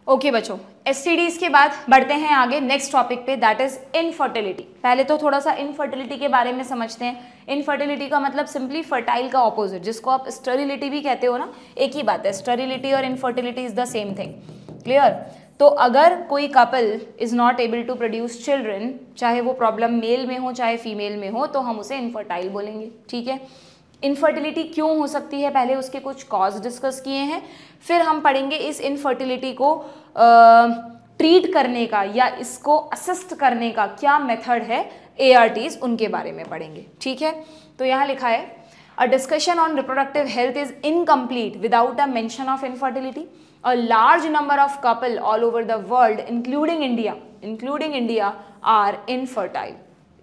Okay बच्चों, STDs के बाद बढ़ते हैं आगे नेक्स्ट टॉपिक पे, दैट इज इनफर्टिलिटी। पहले तो थोड़ा सा इनफर्टिलिटी के बारे में समझते हैं। इनफर्टिलिटी का मतलब सिंपली फर्टाइल का ऑपोजिट, जिसको आप स्टेरिलिटी भी कहते हो ना, एक ही बात है। स्टेरिलिटी और infertility is the same thing, clear. तो अगर कोई couple is not able to produce children, चाहे वो प्रॉब्लम मेल में हो चाहे फीमेल में हो, तो हम उसे इनफर्टाइल बोलेंगे, ठीक है। इनफर्टिलिटी क्यों हो सकती है, पहले उसके कुछ कॉज डिस्कस किए हैं, फिर हम पढ़ेंगे इस इनफर्टिलिटी को ट्रीट करने का या इसको असिस्ट करने का क्या मेथड है, ARTs, उनके बारे में पढ़ेंगे, ठीक है। तो यहाँ लिखा है a discussion on reproductive health is incomplete without a mention of infertility. A large number of couple all over the world including India are infertile.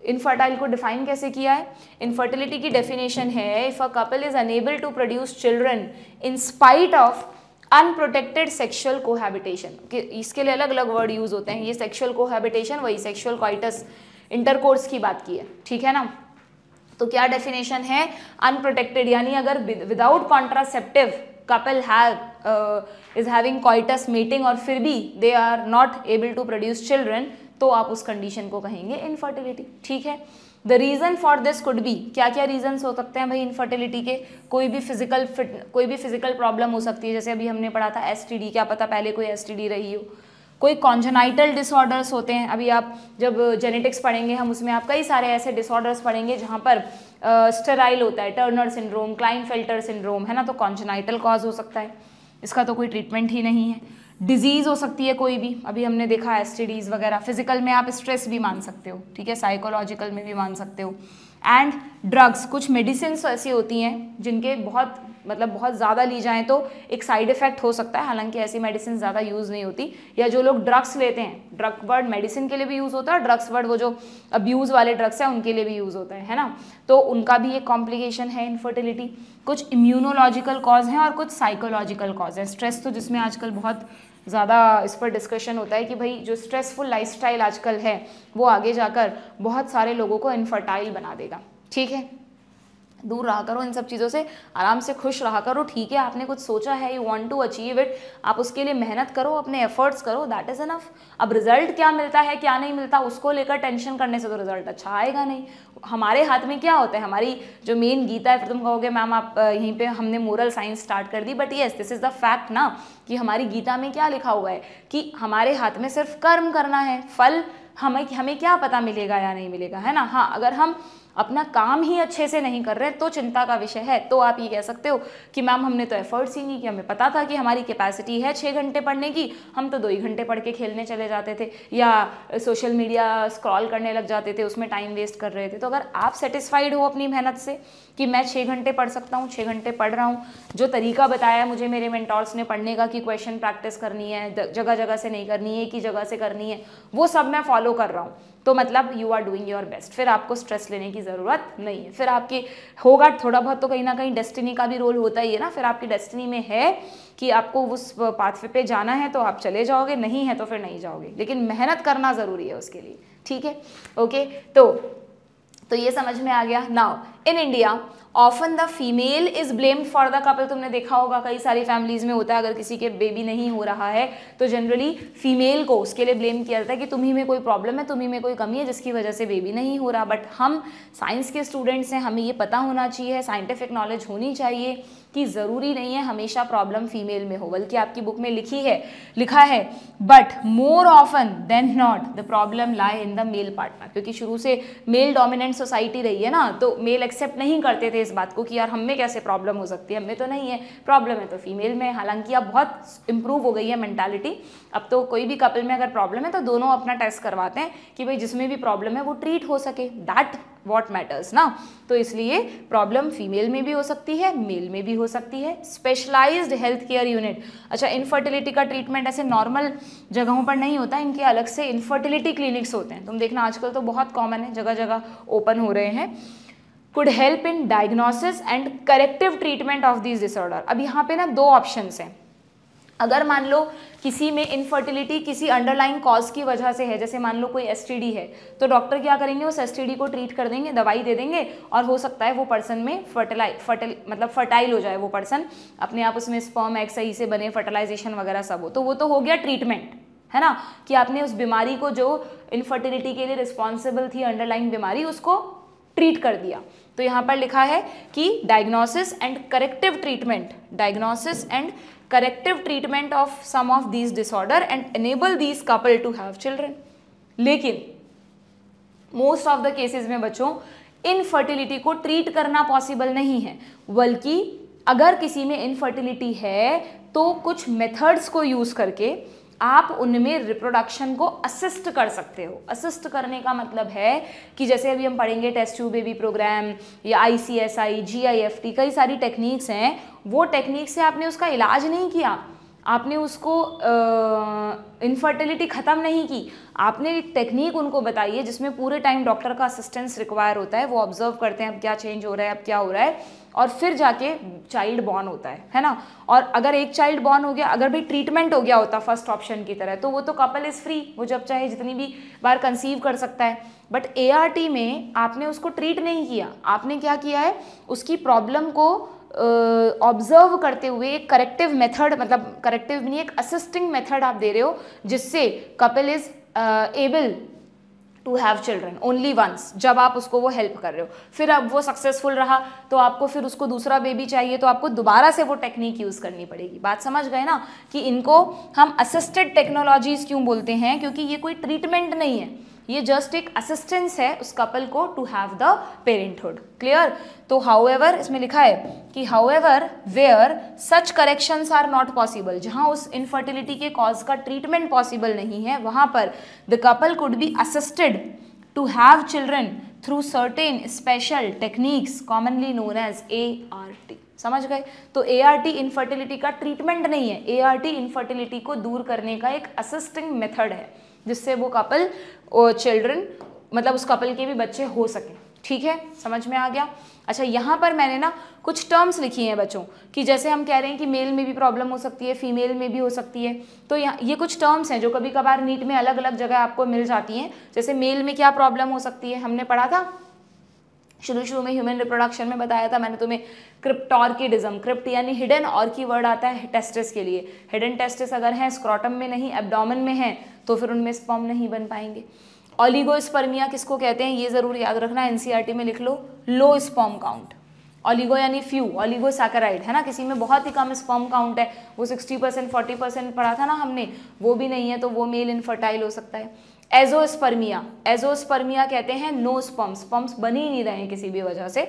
Infertile को डिफाइन कैसे किया है? इनफर्टिलिटी की डेफिनेशन है if a couple is unable to produce children in spite of unprotected sexual cohabitation. इसके लिए अलग अलग वर्ड यूज होते हैं। ये सेक्सुअल कोहैबिटेशन वही सेक्सुअल कॉइटस इंटरकोर्स की बात की है, ठीक है ना। तो क्या डेफिनेशन है? अनप्रोटेक्टेड यानी अगर without contraceptive couple is having coitus meeting और फिर भी they are not able to produce children, तो आप उस कंडीशन को कहेंगे इनफर्टिलिटी, ठीक है। The reason for this could be, क्या क्या रीजंस हो सकते हैं भाई इनफर्टिलिटी के? कोई भी फिजिकल प्रॉब्लम हो सकती है, जैसे अभी हमने पढ़ा था STD, क्या पता पहले कोई STD रही हो। कोई कॉन्जेनाइटल डिसऑर्डर्स होते हैं, अभी आप जब जेनेटिक्स पढ़ेंगे हम उसमें आप कई सारे ऐसे डिसऑर्डर्स पढ़ेंगे जहाँ पर स्टेराइल होता है, टर्नर सिंड्रोम, क्लाइनफेल्टर सिंड्रोम, है ना, तो कॉन्जेनाइटल कॉज हो सकता है, इसका तो कोई ट्रीटमेंट ही नहीं है। डिजीज़ हो सकती है कोई भी, अभी हमने देखा STDs वगैरह। फिजिकल में आप स्ट्रेस भी मान सकते हो, ठीक है, साइकोलॉजिकल में भी मान सकते हो। एंड ड्रग्स, कुछ मेडिसिन ऐसी होती हैं जिनके बहुत ज़्यादा ली जाएं तो एक साइड इफेक्ट हो सकता है, हालांकि ऐसी मेडिसिन ज़्यादा यूज़ नहीं होती। या जो लोग ड्रग्स लेते हैं, ड्रग वर्ड मेडिसिन के लिए भी यूज़ होता है, ड्रग्स वर्ड वो जो अब्यूज़ वाले ड्रग्स हैं उनके लिए भी यूज़ होता है ना, तो उनका भी एक कॉम्प्लिकेशन है इनफर्टिलिटी। कुछ इम्यूनोलॉजिकल कॉज हैं और कुछ साइकोलॉजिकल कॉज है। स्ट्रेस तो जिसमें आजकल बहुत ज़्यादा इस पर डिस्कशन होता है कि भाई जो स्ट्रेसफुल लाइफस्टाइल आजकल है वो आगे जाकर बहुत सारे लोगों को इनफर्टाइल बना देगा, ठीक है। दूर रहा करो इन सब चीज़ों से, आराम से खुश रहा करो, ठीक है। आपने कुछ सोचा है, you want to achieve it, आप उसके लिए मेहनत करो, अपने एफर्ट्स करो, दैट इज़ इनफ। अब रिजल्ट क्या मिलता है क्या नहीं मिलता उसको लेकर टेंशन करने से तो रिजल्ट अच्छा आएगा नहीं। हमारे हाथ में क्या होता है, हमारी जो मेन गीता है। फिर तुम कहोगे मैम आप यहीं पे हमने मोरल साइंस स्टार्ट कर दी, but yes this is the fact ना, कि हमारी गीता में क्या लिखा हुआ है कि हमारे हाथ में सिर्फ कर्म करना है, फल हमें क्या पता मिलेगा या नहीं मिलेगा, है ना। हाँ, अगर हम अपना काम ही अच्छे से नहीं कर रहे तो चिंता का विषय है। तो आप ये कह सकते हो कि मैम हमने तो एफर्ट्स ही नहीं किया, हमें पता था कि हमारी कैपेसिटी है 6 घंटे पढ़ने की, हम तो 2 ही घंटे पढ़ के खेलने चले जाते थे या सोशल मीडिया स्क्रॉल करने लग जाते थे, उसमें टाइम वेस्ट कर रहे थे। तो अगर आप सेटिस्फाइड हो अपनी मेहनत से कि मैं 6 घंटे पढ़ सकता हूँ, 6 घंटे पढ़ रहा हूँ, जो तरीका बताया मुझे मेरे मेंटोर्स ने पढ़ने का कि क्वेश्चन प्रैक्टिस करनी है, जगह जगह से नहीं करनी है, एक ही जगह से करनी है, वो सब मैं फॉलो कर रहा हूँ, तो मतलब you are doing your best. फिर आपको स्ट्रेस लेने की ज़रूरत नहीं है। फिर आपकी होगा थोड़ा बहुत तो कहीं ना कहीं डेस्टिनी का भी रोल होता ही है ना। फिर आपकी डेस्टिनी में है कि आपको उस पाथवे पे जाना है तो आप चले जाओगे, नहीं है तो फिर नहीं जाओगे, लेकिन मेहनत करना ज़रूरी है उसके लिए, ठीक है। ओके, तो ये समझ में आ गया। Now in India often the female is blamed for the couple. तुमने देखा होगा कई सारी फैमिलीज में होता है, अगर किसी के बेबी नहीं हो रहा है तो जनरली फीमेल को उसके लिए ब्लेम किया जाता है कि तुम्ही में कोई प्रॉब्लम है, तुम्ही में कोई कमी है जिसकी वजह से बेबी नहीं हो रहा। बट हम साइंस के स्टूडेंट्स हैं, हमें ये पता होना चाहिए, साइंटिफिक नॉलेज होनी चाहिए कि ज़रूरी नहीं है हमेशा प्रॉब्लम फीमेल में हो, बल्कि आपकी बुक में लिखा है but more often then not the problem lie in the male partner. क्योंकि शुरू से मेल डोमिनेंट सोसाइटी रही है ना, तो मेल एक्सेप्ट नहीं करते थे इस बात को कि यार हम में कैसे प्रॉब्लम हो सकती है, हमें तो नहीं है, प्रॉब्लम है तो फीमेल में। हालांकि अब बहुत इंप्रूव हो गई है मेंटालिटी, अब तो कोई भी कपल में अगर प्रॉब्लम है तो दोनों अपना टेस्ट करवाते हैं कि भाई जिसमें भी प्रॉब्लम है वो ट्रीट हो सके, दैट व्हाट मैटर्स ना। तो इसलिए प्रॉब्लम फीमेल में भी हो सकती है, मेल में भी हो सकती है। स्पेशलाइज्ड हेल्थ केयर यूनिट, अच्छा इनफर्टिलिटी का ट्रीटमेंट ऐसे नॉर्मल जगहों पर नहीं होता, इनके अलग से इनफर्टिलिटी क्लिनिक्स होते हैं। तुम देखना आजकल तो बहुत कॉमन है, जगह जगह ओपन हो रहे हैं। Could help in diagnosis and corrective treatment of this disorder. अब यहाँ पे ना 2 ऑप्शंस हैं। अगर मान लो किसी में इनफर्टिलिटी किसी अंडरलाइंग कॉज की वजह से है, जैसे मान लो कोई एसटीडी है, तो डॉक्टर क्या करेंगे, उस एसटीडी को ट्रीट कर देंगे, दवाई दे देंगे, और हो सकता है वो पर्सन में फर्टाइल हो जाए, वो पर्सन अपने आप उसमें स्पर्म एग सही से बने, फर्टिलाइजेशन वगैरह सब हो, तो वो तो हो गया ट्रीटमेंट, है ना, कि आपने उस बीमारी को जो इनफर्टिलिटी के लिए रिस्पॉन्सिबल थी अंडरलाइंग बीमारी, उसको ट्रीट कर दिया। तो यहाँ पर लिखा है कि diagnosis and corrective treatment, diagnosis and corrective treatment of some of these disorder and enable these couple to have children. लेकिन मोस्ट ऑफ द केसेस में बच्चों इनफर्टिलिटी को ट्रीट करना पॉसिबल नहीं है, बल्कि अगर किसी में इनफर्टिलिटी है तो कुछ मेथड्स को यूज करके आप उनमें रिप्रोडक्शन को असिस्ट कर सकते हो। असिस्ट करने का मतलब है कि जैसे अभी हम पढ़ेंगे टेस्ट ट्यूब बेबी प्रोग्राम या ICSI, GIFT, कई सारी टेक्निक्स हैं, वो टेक्निक से आपने उसका इलाज नहीं किया, आपने उसको इनफर्टिलिटी ख़त्म नहीं की, आपने एक टेक्निक उनको बताई है जिसमें पूरे टाइम डॉक्टर का असिस्टेंस रिक्वायर होता है, वो ऑब्जर्व करते हैं अब क्या चेंज हो रहा है, अब क्या हो रहा है, और फिर जाके चाइल्ड बॉर्न होता है ना। और अगर एक चाइल्ड बॉर्न हो गया, अगर भी ट्रीटमेंट हो गया होता फर्स्ट ऑप्शन की तरह, तो वो तो कपल इज़ फ्री, वो जब चाहे जितनी भी बार कंसीव कर सकता है। बट ART में आपने उसको ट्रीट नहीं किया, आपने क्या किया है, उसकी प्रॉब्लम को ऑब्जर्व करते हुए एक करेक्टिव मेथड, मतलब करेक्टिव नहीं, एक असिस्टिंग मेथड आप दे रहे हो, जिससे couple is able to have children only once, जब आप उसको वो हेल्प कर रहे हो। फिर अब वो सक्सेसफुल रहा तो आपको फिर उसको दूसरा बेबी चाहिए, तो आपको दोबारा से वो टेक्निक यूज़ करनी पड़ेगी। बात समझ गए ना, कि इनको हम असिस्टेड टेक्नोलॉजीज क्यों बोलते हैं, क्योंकि ये कोई ट्रीटमेंट नहीं है, ये जस्ट एक असिस्टेंस है उस कपल को to have the parenthood. Clear. तो हाउएवर इसमें लिखा है कि however where such corrections are not possible, जहां उस इनफर्टिलिटी के कॉज का ट्रीटमेंट पॉसिबल नहीं है, वहां पर the couple could be assisted to have children through certain special techniques commonly known as ART। समझ गए। तो ART इनफर्टिलिटी का ट्रीटमेंट नहीं है, ART इनफर्टिलिटी को दूर करने का एक असिस्टिंग मेथड है, जिससे वो कपल चिल्ड्रन, मतलब उस कपल के भी बच्चे हो सके। ठीक है, समझ में आ गया। अच्छा, यहाँ पर मैंने ना कुछ टर्म्स लिखी हैं बच्चों, कि जैसे हम कह रहे हैं कि मेल में भी प्रॉब्लम हो सकती है, फीमेल में भी हो सकती है, तो ये कुछ टर्म्स हैं जो कभी कभार नीट में अलग अलग जगह आपको मिल जाती हैं। जैसे मेल में क्या प्रॉब्लम हो सकती है, हमने पढ़ा था शुरू में ह्यूमन रिप्रोडक्शन में, बताया था मैंने तुम्हें क्रिप्टॉर्किडिज्म, क्रिप्ट यानी हिडन, और की वर्ड आता है टेस्टिस के लिए। हिडन टेस्टिस अगर हैं स्क्रॉटम में नहीं, एब्डोमेन में हैं, तो फिर उनमें स्पर्म नहीं बन पाएंगे। ऑलिगोस्पर्मिया किसको कहते हैं, ये जरूर याद रखना, NCERT में लिख लो, लो स्पर्म काउंट। ऑलिगो यानी फ्यू, ऑलिगोसैकेराइड है ना, किसी में बहुत ही कम स्पर्म काउंट है, वो 60% 40% पढ़ा था ना हमने, वो भी नहीं है, तो वो मेल इनफर्टाइल हो सकता है। एजोस्पर्मिया, एजोस्पर्मिया कहते हैं नो स्पर्म, स्पर्म्स बन ही नहीं रहे हैं किसी भी वजह से।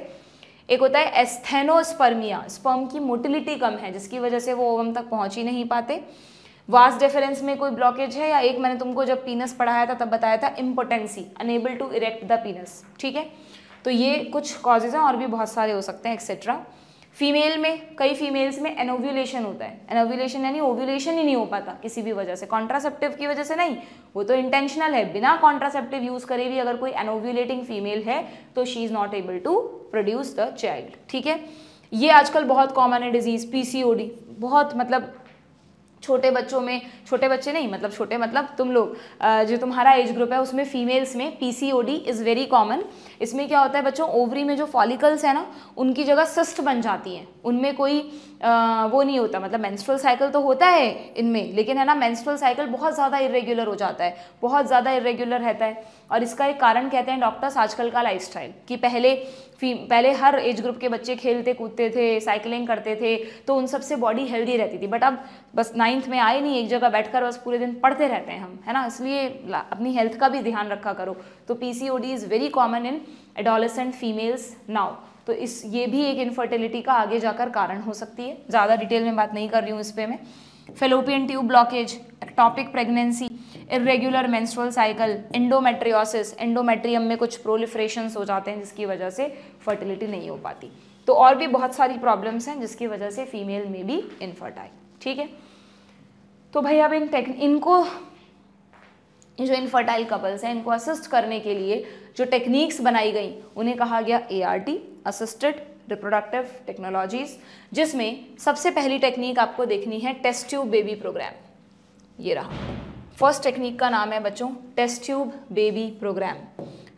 एक होता है एस्थेनोस्पर्मिया, स्पर्म की मोटिलिटी कम है जिसकी वजह से वो ओवम तक पहुंच ही नहीं पाते। वास डिफरेंस में कोई ब्लॉकेज है, या एक मैंने तुमको जब पीनस पढ़ाया था तब बताया था impotency, unable to erect the penis. ठीक है, तो ये कुछ कॉजेज हैं, और भी बहुत सारे हो सकते हैं एक्सेट्रा। फीमेल में, कई फीमेल्स में एनोव्यूलेशन होता है, एनोव्यूलेशन यानी ओव्यूलेशन ही नहीं हो पाता किसी भी वजह से, कॉन्ट्रासेप्टिव की वजह से नहीं, वो तो इंटेंशनल है, बिना कॉन्ट्रासेप्टिव यूज करे भी अगर कोई एनोव्यूलेटिंग फीमेल है तो she is not able to produce the child. ठीक है, ये आजकल बहुत कॉमन है डिजीज, PCOD, बहुत मतलब छोटे बच्चों में, छोटे बच्चे नहीं मतलब छोटे मतलब तुम लोग, जो तुम्हारा एज ग्रुप है उसमें फीमेल्स में PCOD इज़ वेरी कॉमन। इसमें क्या होता है बच्चों, ओवरी में जो फॉलिकल्स है ना, उनकी जगह सिस्ट बन जाती हैं, उनमें कोई वो नहीं होता, मतलब मेंस्ट्रुअल साइकिल तो होता है इनमें, लेकिन है ना मेंस्ट्रुअल साइकिल बहुत ज़्यादा इरेग्युलर हो जाता है, बहुत ज़्यादा इरेग्युलर रहता है। और इसका एक कारण कहते हैं डॉक्टर्स आजकल का लाइफस्टाइल, कि पहले हर एज ग्रुप के बच्चे खेलते कूदते थे, साइकिलिंग करते थे, तो उन सबसे बॉडी हेल्दी रहती थी। बट अब बस 9th में आए नहीं, एक जगह बैठकर बस पूरे दिन पढ़ते रहते हैं हम, है ना, इसलिए अपनी हेल्थ का भी ध्यान रखा करो। तो PCOD is very common in adolescent females now. तो ये भी एक इनफर्टिलिटी का आगे जाकर कारण हो सकती है, ज़्यादा डिटेल में बात नहीं कर रही हूँ इस पर मैं। Fallopian tube blockage, ectopic pregnancy, irregular menstrual cycle, endometriosis, endometrium में कुछ प्रोलिफरेशंस हो जाते हैं जिसकी वजह से फर्टिलिटी नहीं हो पाती। तो और भी बहुत सारी प्रॉब्लम्स हैं जिसकी वजह से फीमेल में भी इनफर्टाइल। ठीक है, तो भाई अब इनको जो इनफर्टाइल कपल्स हैं इनको असिस्ट करने के लिए जो टेक्निक्स बनाई गई उन्हें कहा गया ART, असिस्टेड रिप्रोडक्टिव टेक्नोलॉजीज, जिसमें सबसे पहली टेक्निक आपको देखनी है टेस्ट ट्यूब बेबी प्रोग्राम। ये रहा। फर्स्ट टेक्निक का नाम है बच्चों टेस्ट ट्यूब बेबी प्रोग्राम।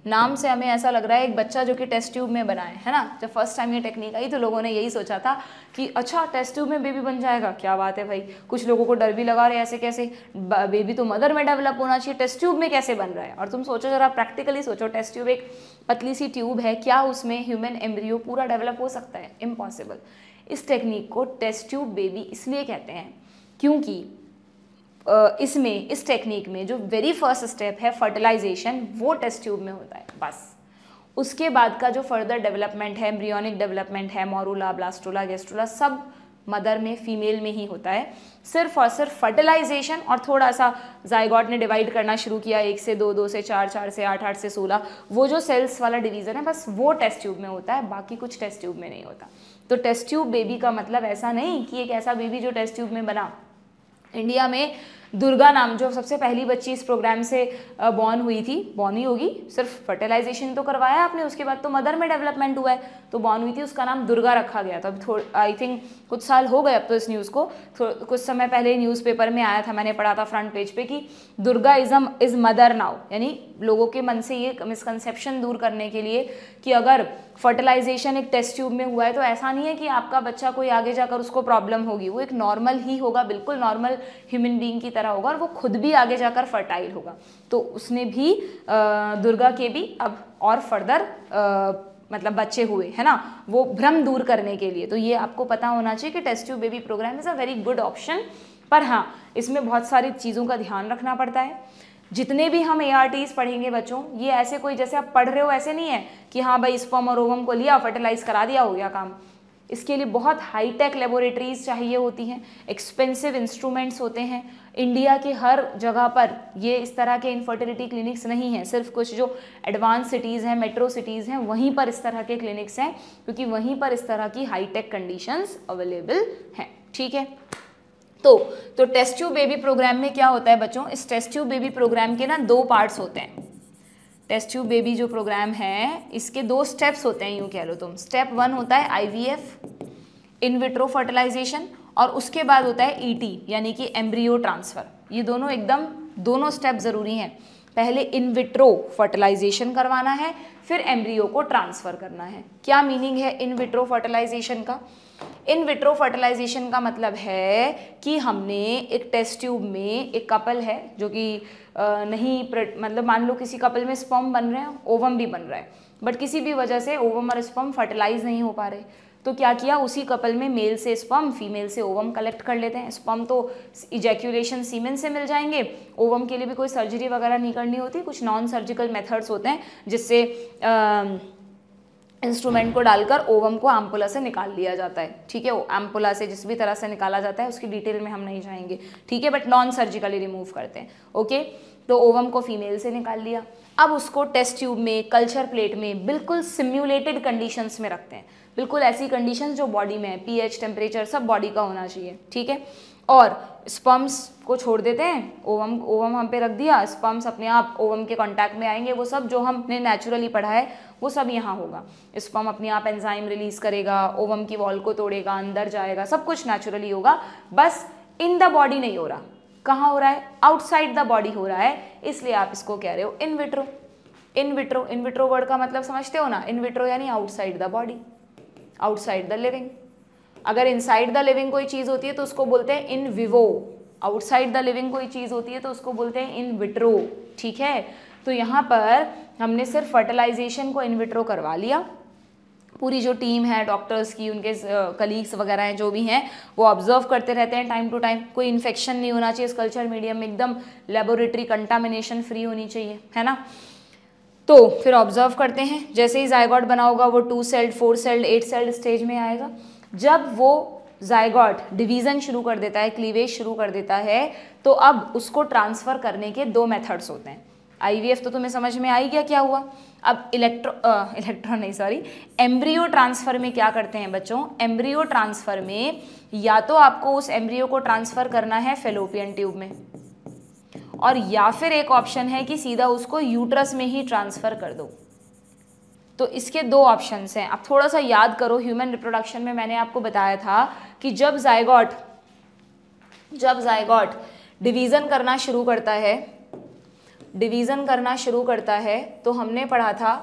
नाम से हमें ऐसा लग रहा है एक बच्चा जो कि टेस्ट ट्यूब में बना है ना। जब फर्स्ट टाइम ये टेक्निक आई तो लोगों ने यही सोचा था कि अच्छा टेस्ट ट्यूब में बेबी बन जाएगा, क्या बात है भाई। कुछ लोगों को डर भी लगा रहे ऐसे कैसे, बेबी तो मदर में डेवलप होना चाहिए, टेस्ट ट्यूब में कैसे बन रहा है। और तुम सोचो जरा, प्रैक्टिकली सोचो, टेस्ट ट्यूब एक पतली सी ट्यूब है, क्या उसमें ह्यूमन एम्ब्रियो पूरा डेवलप हो सकता है? इम्पॉसिबल। इस टेक्निक को टेस्ट ट्यूब बेबी इसलिए कहते हैं क्योंकि इसमें, इस टेक्निक में जो वेरी फर्स्ट स्टेप है फर्टिलाइजेशन, वो टेस्ट ट्यूब में होता है बस। उसके बाद का जो फर्दर डेवलपमेंट है, एम्ब्रियोनिक डेवलपमेंट है, मोरूला, ब्लास्टोला, गेस्ट्रोला, सब मदर में, फीमेल में ही होता है। सिर्फ और सिर्फ फर्टिलाइजेशन और थोड़ा सा जाइगोट ने डिवाइड करना शुरू किया, 1 से 2, 2 से 4, 4 से 8, 8 से 16, वो जो सेल्स वाला डिवीजन है बस वो टेस्ट ट्यूब में होता है, बाकी कुछ टेस्ट ट्यूब में नहीं होता। तो टेस्ट ट्यूब बेबी का मतलब ऐसा नहीं कि एक ऐसा बेबी जो टेस्ट ट्यूब में बना। इंडिया में दुर्गा नाम जो सबसे पहली बच्ची इस प्रोग्राम से बॉर्न हुई थी, बॉर्न ही होगी, सिर्फ फर्टिलाइजेशन तो करवाया आपने, उसके बाद तो मदर में डेवलपमेंट हुआ है, तो बॉर्न हुई थी, उसका नाम दुर्गा रखा गया था। अभी आई थिंक कुछ साल हो गए अब तो इस न्यूज़ को, कुछ समय पहले न्यूज़पेपर में आया था, मैंने पढ़ा था फ्रंट पेज पे कि दुर्गा इज मदर नाउ। यानी लोगों के मन से ये मिसकंसेप्शन दूर करने के लिए कि अगर फर्टिलाइजेशन एक टेस्ट ट्यूब में हुआ है तो ऐसा नहीं है कि आपका बच्चा कोई आगे जाकर उसको प्रॉब्लम होगी, वो एक नॉर्मल ही होगा, बिल्कुल नॉर्मल ह्यूमन बीइंग की तरह होगा और वो खुद भी आगे जाकर फर्टाइल होगा। तो उसने भी दुर्गा के भी अब और फर्दर मतलब बच्चे हुए, है ना, वो भ्रम दूर करने के लिए। तो ये आपको पता होना चाहिए कि test tube baby program is a very good option. पर हाँ, इसमें बहुत सारी चीज़ों का ध्यान रखना पड़ता है। जितने भी हम ARTs पढ़ेंगे बच्चों, ये ऐसे कोई जैसे आप पढ़ रहे हो ऐसे नहीं है कि हाँ भाई स्पर्म और ओवम को लिया, फर्टिलाइज करा दिया, हो गया काम। इसके लिए बहुत हाईटेक लेबोरेटरीज चाहिए होती हैं, एक्सपेंसिव इंस्ट्रूमेंट्स होते हैं। इंडिया के हर जगह पर ये इस तरह के इनफर्टिलिटी क्लिनिक्स नहीं हैं, सिर्फ कुछ जो एडवांस सिटीज़ हैं, मेट्रो सिटीज़ हैं, वहीं पर इस तरह के क्लिनिक्स हैं, क्योंकि वहीं पर इस तरह की हाईटेक कंडीशंस अवेलेबल हैं। ठीक है, तो टेस्ट ट्यूब बेबी प्रोग्राम में क्या होता है बच्चों, इस टेस्ट ट्यूब बेबी प्रोग्राम के ना 2 पार्ट्स होते हैं। टेस्ट ट्यूब बेबी जो प्रोग्राम है इसके 2 स्टेप्स होते हैं, यूँ कह लो तुम। स्टेप 1 होता है IVF, इन विट्रो फर्टिलाइजेशन, और उसके बाद होता है ET यानी कि एम्ब्रियो ट्रांसफ़र। ये दोनों स्टेप ज़रूरी हैं। पहले इन विट्रो फर्टिलाइजेशन करवाना है, फिर एम्ब्रियो को ट्रांसफ़र करना है। क्या मीनिंग है इन विट्रो फर्टिलाइजेशन का? इन विट्रो फर्टिलाइजेशन का मतलब है कि हमने एक टेस्ट ट्यूब में, एक कपल है जो कि नहीं, मतलब मान लो किसी कपल में स्पर्म बन रहे हैं, ओवम भी बन रहा है, बट किसी भी वजह से ओवम और स्पर्म फर्टिलाइज नहीं हो पा रहे, तो क्या किया, उसी कपल में मेल से स्पर्म, फीमेल से ओवम कलेक्ट कर लेते हैं। स्पर्म तो इजैक्यूलेशन सीमेन से मिल जाएंगे, ओवम के लिए भी कोई सर्जरी वगैरह नहीं करनी होती, कुछ नॉन सर्जिकल मेथड्स होते हैं जिससे इंस्ट्रूमेंट को डालकर ओवम को एम्पुला से निकाल लिया जाता है। ठीक है, एम्पुला से जिस भी तरह से निकाला जाता है उसकी डिटेल में हम नहीं जाएंगे, ठीक है, बट नॉन सर्जिकली रिमूव करते हैं। ओके, तो ओवम को फीमेल से निकाल लिया, अब उसको टेस्ट ट्यूब में, कल्चर प्लेट में बिल्कुल सिम्युलेटेड कंडीशंस में रखते हैं, बिल्कुल ऐसी कंडीशंस जो बॉडी में है, pH, टेम्परेचर सब बॉडी का होना चाहिए। ठीक है, और स्पर्म्स को छोड़ देते हैं, ओवम हम पे रख दिया, स्पर्म्स अपने आप ओवम के कांटेक्ट में आएंगे, वो सब जो हमने नेचुरली पढ़ा है वो सब यहाँ होगा। स्पर्म अपने आप एंजाइम रिलीज करेगा, ओवम की वॉल को तोड़ेगा, अंदर जाएगा, सब कुछ नेचुरली होगा, बस इन द बॉडी नहीं हो रहा। कहाँ हो रहा है? आउटसाइड द बॉडी हो रहा है, इसलिए आप इसको कह रहे हो in vitro. In vitro, in vitro word का मतलब समझते हो ना, इन विट्रो यानी outside the body, outside the living. अगर इनसाइड द लिविंग कोई चीज़ होती है तो उसको बोलते हैं in vivo, outside the living कोई चीज़ होती है तो उसको बोलते हैं इन विट्रो। ठीक है, तो यहाँ पर हमने सिर्फ फर्टिलाइजेशन को इन विट्रो करवा लिया। पूरी जो टीम है डॉक्टर्स की, उनके कलीग्स वगैरह हैं जो भी हैं, वो ऑब्जर्व करते रहते हैं टाइम टू टाइम, कोई इन्फेक्शन नहीं होना चाहिए इस कल्चर मीडियम में, एकदम लेबोरेटरी कंटामिनेशन फ्री होनी चाहिए, है ना। तो फिर ऑब्जर्व करते हैं, जैसे ही जायगॉट बना होगा वो 2 सेल्ड, 4 सेल्ड, 8 सेल्ड स्टेज में आएगा। जब वो जायगॉट डिवीज़न शुरू कर देता है, क्लीवेज शुरू कर देता है, तो अब उसको ट्रांसफ़र करने के 2 मेथड्स होते हैं। IVF तो तुम्हें समझ में आई गया क्या हुआ। अब एम्ब्रियो ट्रांसफ़र में क्या करते हैं बच्चों, एम्ब्रियो ट्रांसफ़र में या तो आपको उस एम्ब्रियो को ट्रांसफ़र करना है फेलोपियन ट्यूब में, और या फिर एक ऑप्शन है कि सीधा उसको यूट्रस में ही ट्रांसफ़र कर दो। तो इसके 2 ऑप्शंस हैं। अब थोड़ा सा याद करो, ह्यूमन रिप्रोडक्शन में मैंने आपको बताया था कि जब जायगॉट डिवीज़न करना शुरू करता है, तो हमने पढ़ा था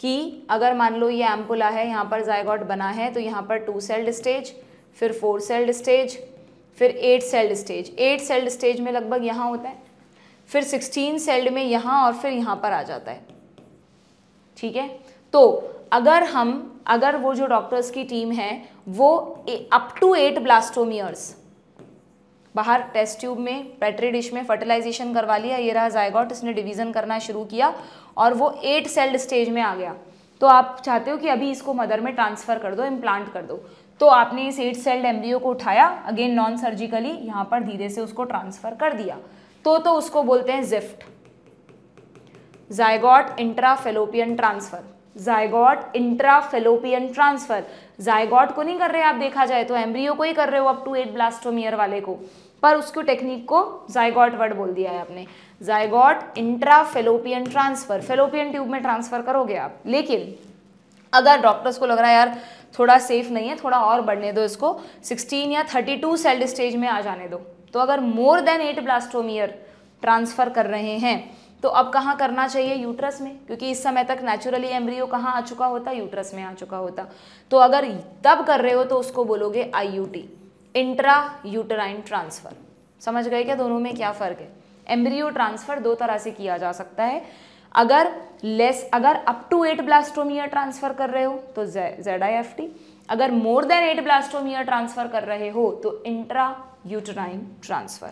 कि अगर मान लो ये एम्पुला है, यहाँ पर जायगोट बना है, तो यहाँ पर 2 सेल्ड स्टेज, फिर 4 सेल्ड स्टेज, फिर 8 सेल्ड स्टेज। 8 सेल्ड स्टेज में लगभग यहाँ होता है, फिर 16 सेल्ड में यहाँ, और फिर यहाँ पर आ जाता है। ठीक है, तो अगर वो जो डॉक्टर्स की टीम है वो अप टू 8 ब्लास्टोमियर्स बाहर टेस्ट ट्यूब में पेट्री डिश में फर्टिलाइजेशन करवा लिया, ये रहा जायगोट, इसने डिवीज़न करना शुरू किया और वो 8 सेल्ड स्टेज में आ गया, तो आप चाहते हो कि अभी इसको मदर में ट्रांसफ़र कर दो, इम्प्लांट कर दो, तो आपने इस 8 सेल्ड एम्ब्रियो को उठाया, अगेन नॉन सर्जिकली यहाँ पर धीरे से उसको ट्रांसफ़र कर दिया, तो उसको बोलते हैं ZIFT, zygote intrafallopian transfer. Zygote intrafallopian transfer, zygote को नहीं कर रहे आप, देखा जाए तो एम्ब्रियो को ही कर रहे हो अप टू 8 ब्लास्टोमियर वाले को, पर उसको टेक्निक को जायगोट वर्ड बोल दिया है आपने। Zygote intrafallopian transfer, fallopian tube में ट्रांसफ़र करोगे आप, लेकिन अगर डॉक्टर्स को लग रहा है यार थोड़ा सेफ नहीं है, थोड़ा और बढ़ने दो इसको, 16 या 32 सेल्ड स्टेज में आ जाने दो, तो अगर मोर देन 8 ब्लास्टोमियर ट्रांसफ़र कर रहे हैं तो अब कहाँ करना चाहिए? यूट्रस में, क्योंकि इस समय तक नेचुरली एम्ब्रियो कहाँ आ चुका होता? यूट्रस में आ चुका होता। तो अगर तब कर रहे हो तो उसको बोलोगे IUT, इंट्रा यूटराइन ट्रांसफ़र। समझ गए क्या दोनों में क्या फ़र्क है? एम्ब्रियो ट्रांसफ़र 2 तरह से किया जा सकता है, अगर अप टू 8 ब्लास्टोमियर ट्रांसफ़र कर रहे हो तो ZIFT, अगर मोर देन 8 ब्लास्टोमियर ट्रांसफ़र कर रहे हो तो इंट्रा यूटराइन ट्रांसफ़र।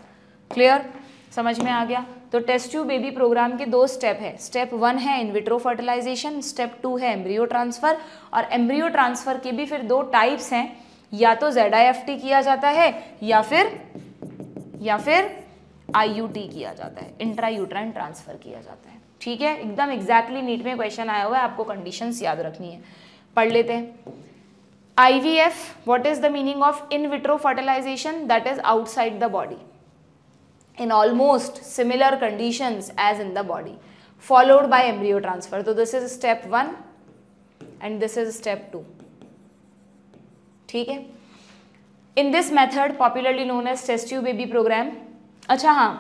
क्लियर? समझ में आ गया? तो टेस्ट ट्यूब बेबी प्रोग्राम के 2 स्टेप है। स्टेप 1 है इनविट्रो फर्टिलाइजेशन, स्टेप 2 है एम्ब्रियो ट्रांसफ़र। और एम्ब्रियो ट्रांसफ़र के भी फिर 2 टाइप्स हैं, या तो ZIFT किया जाता है या फिर IUT किया जाता है, इंट्रा यूट्राइन ट्रांसफ़र किया जाता है। ठीक है, एकदम एग्जैक्टली नीट में क्वेश्चन आया हुआ है, आपको कंडीशंस याद रखनी है। पढ़ लेते हैं। IVF, what is the meaning of in vitro fertilization? That is outside the body in almost similar conditions as in the body, followed by embryo transfer. So this is step 1 and this is step 2. ठीक है, in this method popularly known as test tube baby program. अच्छा हाँ,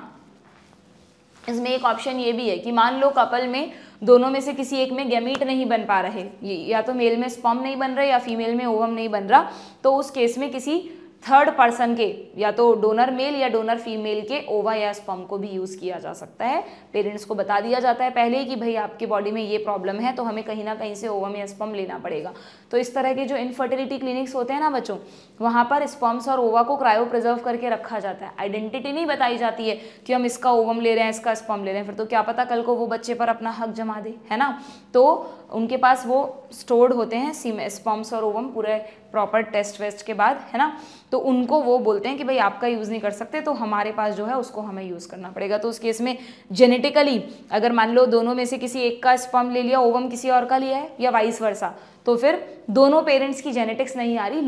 इसमें एक option ये भी है कि मान लो कपल में दोनों में से किसी एक में गैमीट नहीं बन पा रहे, या तो मेल में स्पर्म नहीं बन रहे या फीमेल में ओवम नहीं बन रहा, तो उस केस में किसी थर्ड पर्सन के, या तो डोनर मेल या डोनर फीमेल के ओवा या स्पर्म को भी यूज़ किया जा सकता है। पेरेंट्स को बता दिया जाता है पहले ही कि भाई आपके बॉडी में ये प्रॉब्लम है, तो हमें कहीं ना कहीं से ओवम या स्पर्म लेना पड़ेगा। तो इस तरह के जो इनफर्टिलिटी क्लिनिक्स होते हैं ना बच्चों, वहाँ पर स्पर्म्स और ओवा को क्रायो प्रिजर्व करके रखा जाता है। आइडेंटिटी नहीं बताई जाती है कि हम इसका ओवम ले रहे हैं, इसका स्पर्म ले रहे हैं, फिर तो क्या पता कल को वो बच्चे पर अपना हक जमा दे, है ना। तो उनके पास वो स्टोर्ड होते हैं स्पर्म्स और ओवम पूरे प्रॉपर टेस्ट वेस्ट के बाद, है ना। तो उनको वो बोलते हैं कि भाई आपका यूज़ नहीं कर सकते, तो हमारे पास जो है उसको हमें यूज़ करना पड़ेगा। तो उस केस में जेनेटिकली अगर मान लो दोनों में से किसी एक का स्पर्म ले लिया, ओवम किसी और का लिया है, या वाइस वर्सा, तो फिर दोनों पेरेंट्स की जेनेटिक्स नहीं आ रही,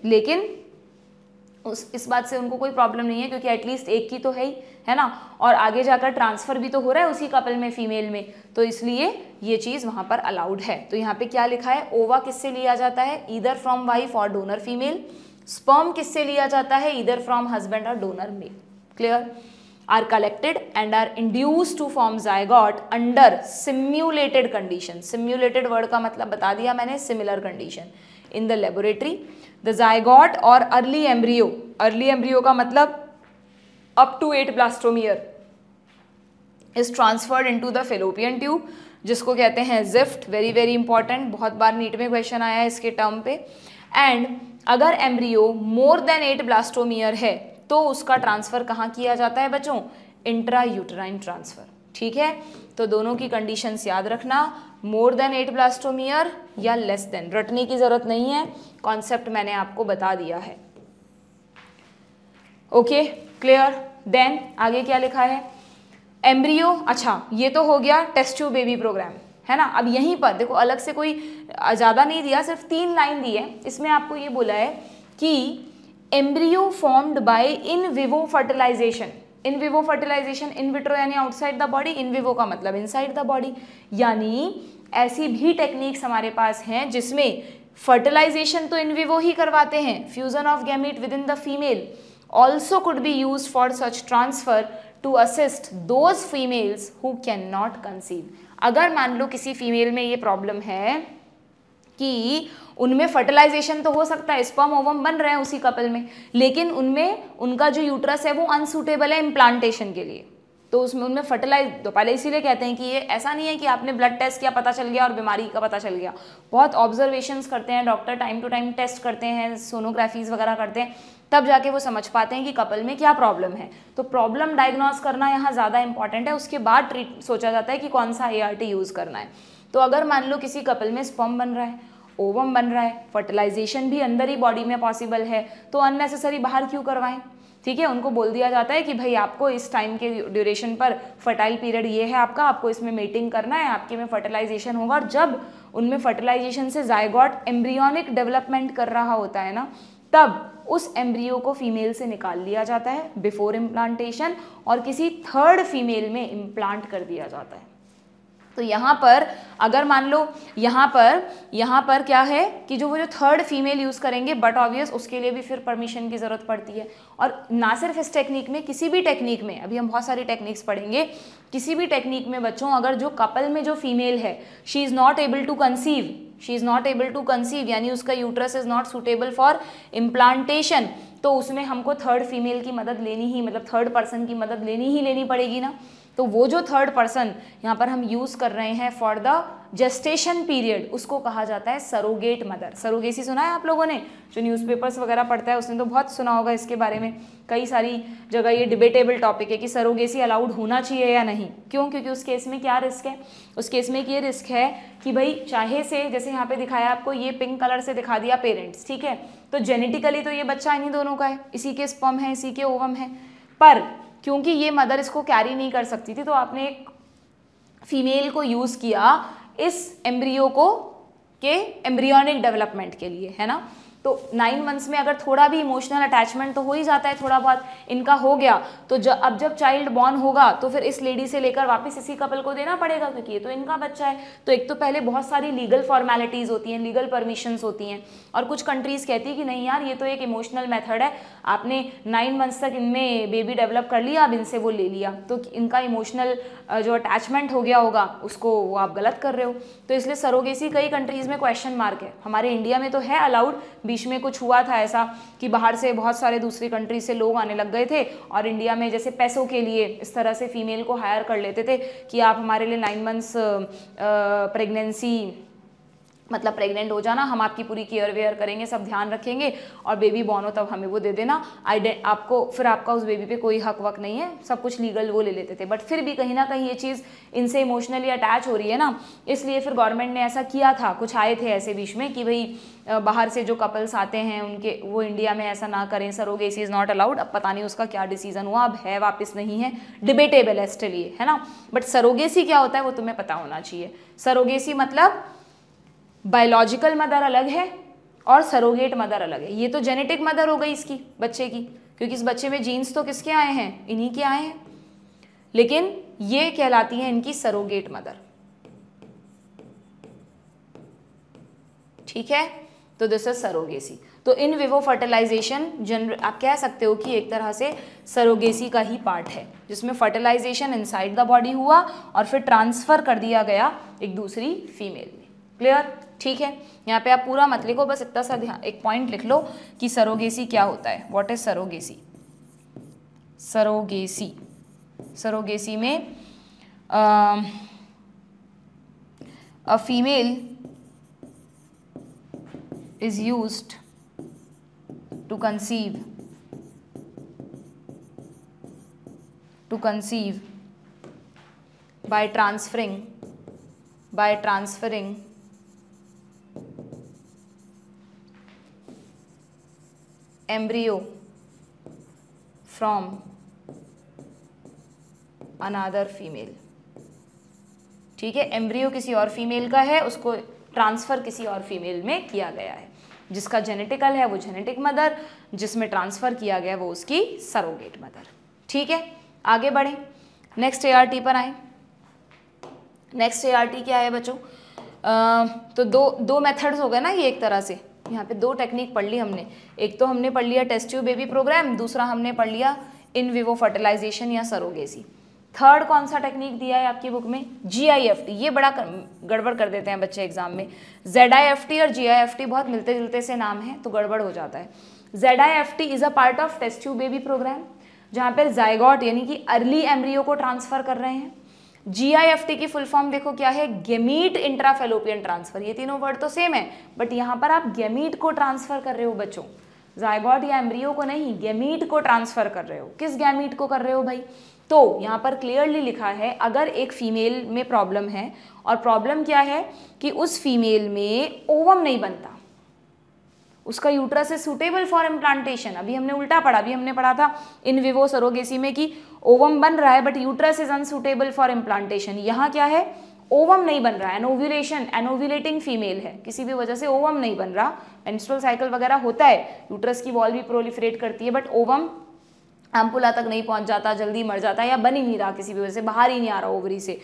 लेकिन इस बात से उनको कोई प्रॉब्लम नहीं है, क्योंकि एटलीस्ट एक की तो है ना, और आगे जाकर ट्रांसफ़र भी तो हो रहा है उसी कपल में फीमेल में, तो इसलिए ये चीज़ वहाँ पर अलाउड है। तो यहाँ पे क्या लिखा है? ओवा किससे लिया जाता है? ईदर फ्रॉम वाइफ और डोनर फीमेल। स्पर्म किससे लिया जाता है? ईदर फ्रॉम हस्बैंड और donor male. Clear? Are collected and are induced to form zygote under simulated condition. Simulated word का मतलब बता दिया मैंने, similar condition in the laboratory. The zygote और अर्ली एम्ब्रियो का मतलब up to 8 blastomere is transferred into the fallopian tube, जिसको कहते हैं ज़िफ्ट। वेरी वेरी इंपॉर्टेंट, बहुत बार नीट में क्वेश्चन आया है इसके टर्म पे। एंड अगर एम्ब्रियो मोर देन 8 ब्लास्टोमियर है तो उसका ट्रांसफ़र कहाँ किया जाता है बच्चों? Intra uterine transfer. ठीक है, तो दोनों की कंडीशंस याद रखना, मोर देन 8 ब्लास्टोमियर या लेस देन, रटने की ज़रूरत नहीं है, कॉन्सेप्ट मैंने आपको बता दिया है। Okay, clear? देन आगे क्या लिखा है? एम्ब्रियो, अच्छा ये तो हो गया टेस्ट ट्यूब बेबी प्रोग्राम, है ना। अब यहीं पर देखो, अलग से कोई ज़्यादा नहीं दिया, सिर्फ 3 लाइन दी है। इसमें आपको ये बोला है कि embryo formed by in vivo fertilisation. In vivo fertilisation, in vitro यानी outside the body, in vivo का मतलब इनसाइड द बॉडी, यानी ऐसी भी टेक्निक्स हमारे पास हैं जिसमें फर्टिलाइजेशन तो इन विवो ही करवाते हैं, fusion of gamete with in the female, also could be used for such transfer to assist those females who cannot conceive. अगर मान लो किसी फीमेल में ये प्रॉब्लम है कि उनमें फर्टिलाइजेशन तो हो सकता है, स्पर्म ओवम बन रहे हैं उसी कपल में, लेकिन उनमें उनका जो यूट्रस है वो अनसूटेबल है इम्प्लांटेशन के लिए, तो उसमें उनमें फर्टिलाइज, तो पहले इसीलिए कहते हैं कि ये ऐसा नहीं है कि आपने ब्लड टेस्ट किया पता चल गया और बीमारी का पता चल गया। बहुत ऑब्जर्वेशंस करते हैं doctor, time to time test करते हैं, सोनोग्राफीज वगैरह करते हैं, तब जाके वो समझ पाते हैं कि कपल में क्या प्रॉब्लम है। तो प्रॉब्लम डायग्नोस करना यहाँ ज़्यादा इंपॉर्टेंट है, उसके बाद सोचा जाता है कि कौन सा ART यूज़ करना है। तो अगर मान लो किसी कपल में स्पर्म बन रहा है, ओवम बन रहा है, फर्टिलाइजेशन भी अंदर ही बॉडी में पॉसिबल है, तो अननेसेसरी बाहर क्यों करवाएं, ठीक है। उनको बोल दिया जाता है कि भाई आपको इस टाइम के ड्यूरेशन पर फर्टाइल पीरियड ये है आपको इसमें मेटिंग करना है, आपके में फर्टिलाइजेशन होगा, और जब उनमें फर्टिलाइजेशन से जायगॉट एम्ब्रियोनिक डेवलपमेंट कर रहा होता है ना, तब उस एम्ब्रियो को फीमेल से निकाल लिया जाता है बिफोर इम्प्लांटेशन और किसी थर्ड फीमेल में इम्प्लांट कर दिया जाता है। तो यहाँ पर अगर मान लो यहाँ पर क्या है कि जो थर्ड फीमेल यूज़ करेंगे, बट ऑब्वियस उसके लिए भी फिर परमिशन की ज़रूरत पड़ती है। और ना सिर्फ इस टेक्निक में, किसी भी टेक्निक में, अभी हम बहुत सारी टेक्निक्स पढ़ेंगे, किसी भी टेक्निक में बच्चों अगर जो कपल में जो फीमेल है she is not able to conceive यानी उसका uterus is not suitable for implantation, तो उसमें हमको थर्ड फीमेल की मदद लेनी ही, मतलब थर्ड पर्सन की मदद लेनी पड़ेगी ना। तो वो जो थर्ड पर्सन यहाँ पर हम यूज़ कर रहे हैं फॉर द जेस्टेशन पीरियड, उसको कहा जाता है सरोगेट मदर। सरोगेसी सुना है आप लोगों ने? जो न्यूज़पेपर्स वगैरह पढ़ता है उसने तो बहुत सुना होगा इसके बारे में। कई सारी जगह ये डिबेटेबल टॉपिक है कि सरोगेसी अलाउड होना चाहिए या नहीं। क्यों? क्योंकि उस केस में क्या रिस्क है? उस केस में ये रिस्क है कि भाई चाहे से, जैसे यहाँ पे दिखाया आपको, ये पिंक कलर से दिखा दिया पेरेंट्स, ठीक है, तो जेनेटिकली तो ये बच्चा इन्हीं दोनों का है, इसी के स्पर्म है, इसी के ओवम है, पर क्योंकि ये मदर इसको कैरी नहीं कर सकती थी, तो आपने एक फीमेल को यूज़ किया इस एम्ब्रियो को के एम्ब्रियोनिक डेवलपमेंट के लिए, है ना। तो 9 मंथ्स में अगर थोड़ा भी इमोशनल अटैचमेंट तो हो ही जाता है, थोड़ा बहुत इनका हो गया, तो अब जब चाइल्ड बॉर्न होगा तो फिर इस लेडी से लेकर वापस इसी कपल को देना पड़ेगा, क्योंकि ये तो इनका बच्चा है। तो एक तो पहले बहुत सारी लीगल फॉर्मेलिटीज़ होती हैं, लीगल परमिशंस होती हैं, और कुछ कंट्रीज़ कहती है कि नहीं यार ये तो एक इमोशनल मेथड है, आपने 9 मंथ्स तक इनमें बेबी डेवलप कर लिया, अब इनसे वो ले लिया, तो इनका इमोशनल जो अटैचमेंट हो गया होगा उसको वो आप गलत कर रहे हो। तो इसलिए सरोगेसी कई कंट्रीज़ में क्वेश्चन मार्क है। हमारे इंडिया में तो है अलाउड, बीच में कुछ हुआ था ऐसा कि बाहर से बहुत सारे दूसरी कंट्री से लोग आने लग गए थे और इंडिया में जैसे पैसों के लिए इस तरह से फीमेल को हायर कर लेते थे कि आप हमारे लिए 9 मंथ्स प्रेगनेंसी, मतलब प्रेग्नेंट हो जाना, हम आपकी पूरी केयर वेयर करेंगे, सब ध्यान रखेंगे, और बेबी बॉर्न हो तब हमें वो दे देना, आपको फिर आपका उस बेबी पे कोई हक वक नहीं है, सब कुछ लीगल वो ले लेते थे। बट फिर भी कहीं ना कहीं ये चीज़ इनसे इमोशनली अटैच हो रही है ना, इसलिए फिर गवर्नमेंट ने ऐसा किया था, कुछ आए थे ऐसे बीच में कि भाई बाहर से जो कपल्स आते हैं उनके वो इंडिया में ऐसा ना करें, सरोगेसी इज़ नॉट अलाउड। अब पता नहीं उसका क्या डिसीजन हुआ, अब है वापस नहीं है, डिबेटेबल है स्टिल ये, है ना। बट सरोगेसी क्या होता है वो तुम्हें पता होना चाहिए। सरोगेसी मतलब बायोलॉजिकल मदर अलग है और सरोगेट मदर अलग है। ये तो जेनेटिक मदर हो गई इसकी बच्चे की, क्योंकि इस बच्चे में जीन्स तो किसके आए हैं, इन्हीं के आए हैं, लेकिन ये कहलाती है इनकी सरोगेट मदर, ठीक है। तो दिस इज सरोगेसी। तो इन विवो फर्टिलाइजेशन आप कह सकते हो कि एक तरह से सरोगेसी का ही पार्ट है, जिसमें फर्टिलाइजेशन इनसाइड द बॉडी हुआ और फिर ट्रांसफर कर दिया गया एक दूसरी फीमेल में। क्लियर? ठीक है। यहाँ पे आप पूरा मत लिखो, बस इतना सा ध्यान, एक पॉइंट लिख लो कि सरोगेसी क्या होता है। What is surrogacy? सरोगेसी में a female is used to conceive by transferring embryo from another female। ठीक है, एम्ब्रियो किसी और फीमेल का है, उसको ट्रांसफर किसी और फीमेल में किया गया है, जिसका जेनेटिकल है वो जेनेटिक मदर, जिसमें ट्रांसफर किया गया वो उसकी सरोगेट मदर। ठीक है, आगे बढ़ें, नेक्स्ट ART पर आए। नेक्स्ट ART क्या है बच्चों? तो दो मेथड्स हो गए ना ये, एक तरह से यहाँ पे दो टेक्निक पढ़ ली हमने, एक तो हमने पढ़ लिया टेस्ट ट्यूब बेबी प्रोग्राम, दूसरा हमने पढ़ लिया इन विवो फर्टिलाइजेशन या सरोगेसी। थर्ड कौन सा टेक्निक दिया है आपकी बुक में? GIFT। ये बड़ा गड़बड़ कर देते हैं बच्चे एग्जाम में। ZIFT और GIFT बहुत मिलते जुलते से नाम है तो गड़बड़ हो जाता है। ZIFT is a part of test tube baby program, जहाँ पर जाइगोट यानी कि अर्ली एम्ब्रियो को ट्रांसफर कर रहे हैं। GIFT की फुल फॉर्म देखो क्या है? Gamete intrafallopian transfer. ये तीनों वर्ड तो सेम है, बट यहाँ पर आप गेमीट को ट्रांसफर कर रहे हो बच्चों, जाइगोट या एम्ब्रियो को नहीं, गेमीट को ट्रांसफर कर रहे हो। किस गैमीट को कर रहे हो भाई? तो यहाँ पर क्लियरली लिखा है, अगर एक फीमेल में प्रॉब्लम है, और प्रॉब्लम क्या है कि उस फीमेल में ओवम नहीं बनता, उसका uterus is suitable for implantation. अभी हमने उल्टा पढ़ा, अभी हमने पढ़ा था इन विवो सरोगेसी में कि ओवम बन रहा है but uterus is unsuitable for implantation. यहाँ क्या है? ओवम नहीं बन रहा है, एनोव्यूलेशन, एनोव्यूलेटिंग फीमेल है, किसी भी वजह से ओवम नहीं बन रहा। मेंस्ट्रुअल साइकिल वगैरह होता है, यूट्रस की वॉल भी प्रोलिफरेट करती है, बट ओवम एम्पुला तक नहीं पहुंच जाता, जल्दी मर जाता है या बन ही नहीं रहा, किसी भी वजह से बाहर ही नहीं आ रहा ओवरी से।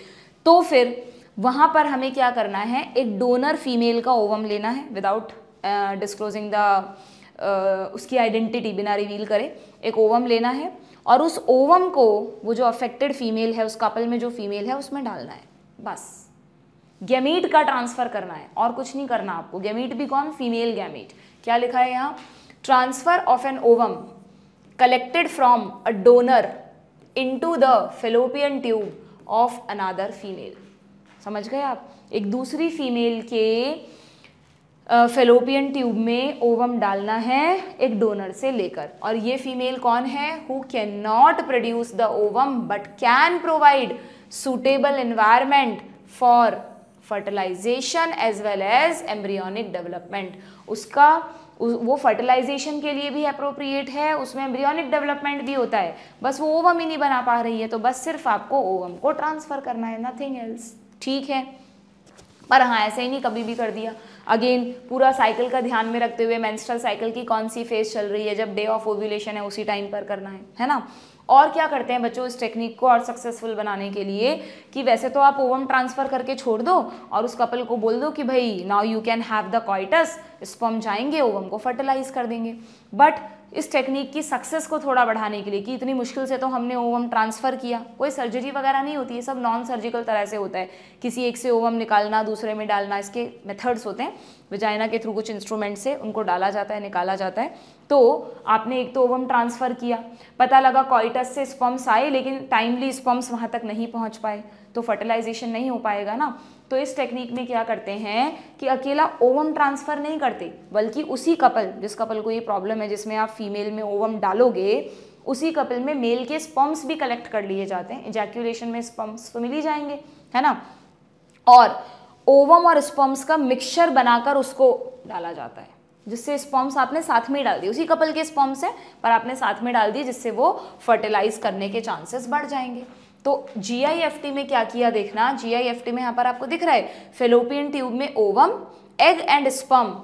तो फिर वहां पर हमें क्या करना है? एक डोनर फीमेल का ओवम लेना है विदाउट डिस्क्लोजिंग द उसकी आइडेंटिटी, बिना रिवील करे एक ओवम लेना है, और उस ओवम को वो जो अफेक्टेड फीमेल है, उस कपल में जो फीमेल है उसमें डालना है। बस गैमीट का ट्रांसफर करना है और कुछ नहीं करना आपको। गैमीट भी कौन? Female gamete. क्या लिखा है यहाँ? Transfer of an ovum collected from a donor into the fallopian tube of another female. समझ गए आप? एक दूसरी फीमेल के फेलोपियन ट्यूब में ओवम डालना है एक डोनर से लेकर, और ये फीमेल कौन है? Who can not produce the ovum but can provide suitable environment for fertilization as well as embryonic development. उसका वो फर्टिलाइजेशन के लिए भी अप्रोप्रिएट है, उसमें एम्ब्रियोनिक डेवलपमेंट भी होता है, बस वो ओवम ही नहीं बना पा रही है, तो बस सिर्फ आपको ओवम को ट्रांसफर करना है, नथिंग एल्स। ठीक है, पर हाँ ऐसे ही नहीं कभी भी कर दिया। अगेन पूरा साइकिल का ध्यान में रखते हुए, मेंस्ट्रुअल साइकिल की कौन सी फेज चल रही है, जब डे ऑफ ओव्यूलेशन है उसी टाइम पर करना है ना। और क्या करते हैं बच्चों इस टेक्निक को और सक्सेसफुल बनाने के लिए, कि वैसे तो आप ओवम ट्रांसफर करके छोड़ दो और उस कपल को बोल दो कि भाई now you can have the coitus, sperm जाएंगे ओवम को फर्टिलाइज कर देंगे, बट इस टेक्निक की सक्सेस को थोड़ा बढ़ाने के लिए, कि इतनी मुश्किल से तो हमने ओवम ट्रांसफ़र किया, कोई सर्जरी वगैरह नहीं होती है, सब नॉन सर्जिकल तरह से होता है, किसी एक से ओवम निकालना दूसरे में डालना, इसके मेथड्स होते हैं, विजाइना के थ्रू कुछ इंस्ट्रूमेंट से उनको डाला जाता है, निकाला जाता है। तो आपने एक तो ओवम ट्रांसफ़र किया, पता लगा कॉइटस से स्पर्म्स आए लेकिन टाइमली स्पर्म्स वहाँ तक नहीं पहुँच पाए, तो फर्टिलाइजेशन नहीं हो पाएगा ना। तो इस टेक्निक में क्या करते हैं कि अकेला ओवम ट्रांसफ़र नहीं करते, बल्कि उसी कपल, जिस कपल को ये प्रॉब्लम है जिसमें आप फीमेल में ओवम डालोगे, उसी कपल में मेल के स्पर्म्स भी कलेक्ट कर लिए जाते हैं, इजैक्यूलेशन में स्पर्म्स तो मिल ही जाएंगे, है ना, और ओवम और स्पर्म्स का मिक्सचर बनाकर उसको डाला जाता है, जिससे स्पर्म्स आपने साथ में डाल दिए, उसी कपल के स्पर्म्स है पर आपने साथ में डाल दिए, जिससे वो फर्टिलाइज करने के चांसेस बढ़ जाएंगे। तो GIFT में क्या किया देखना, GIFT में यहाँ पर आपको दिख रहा है फेलोपियन ट्यूब में ovum, egg and sperm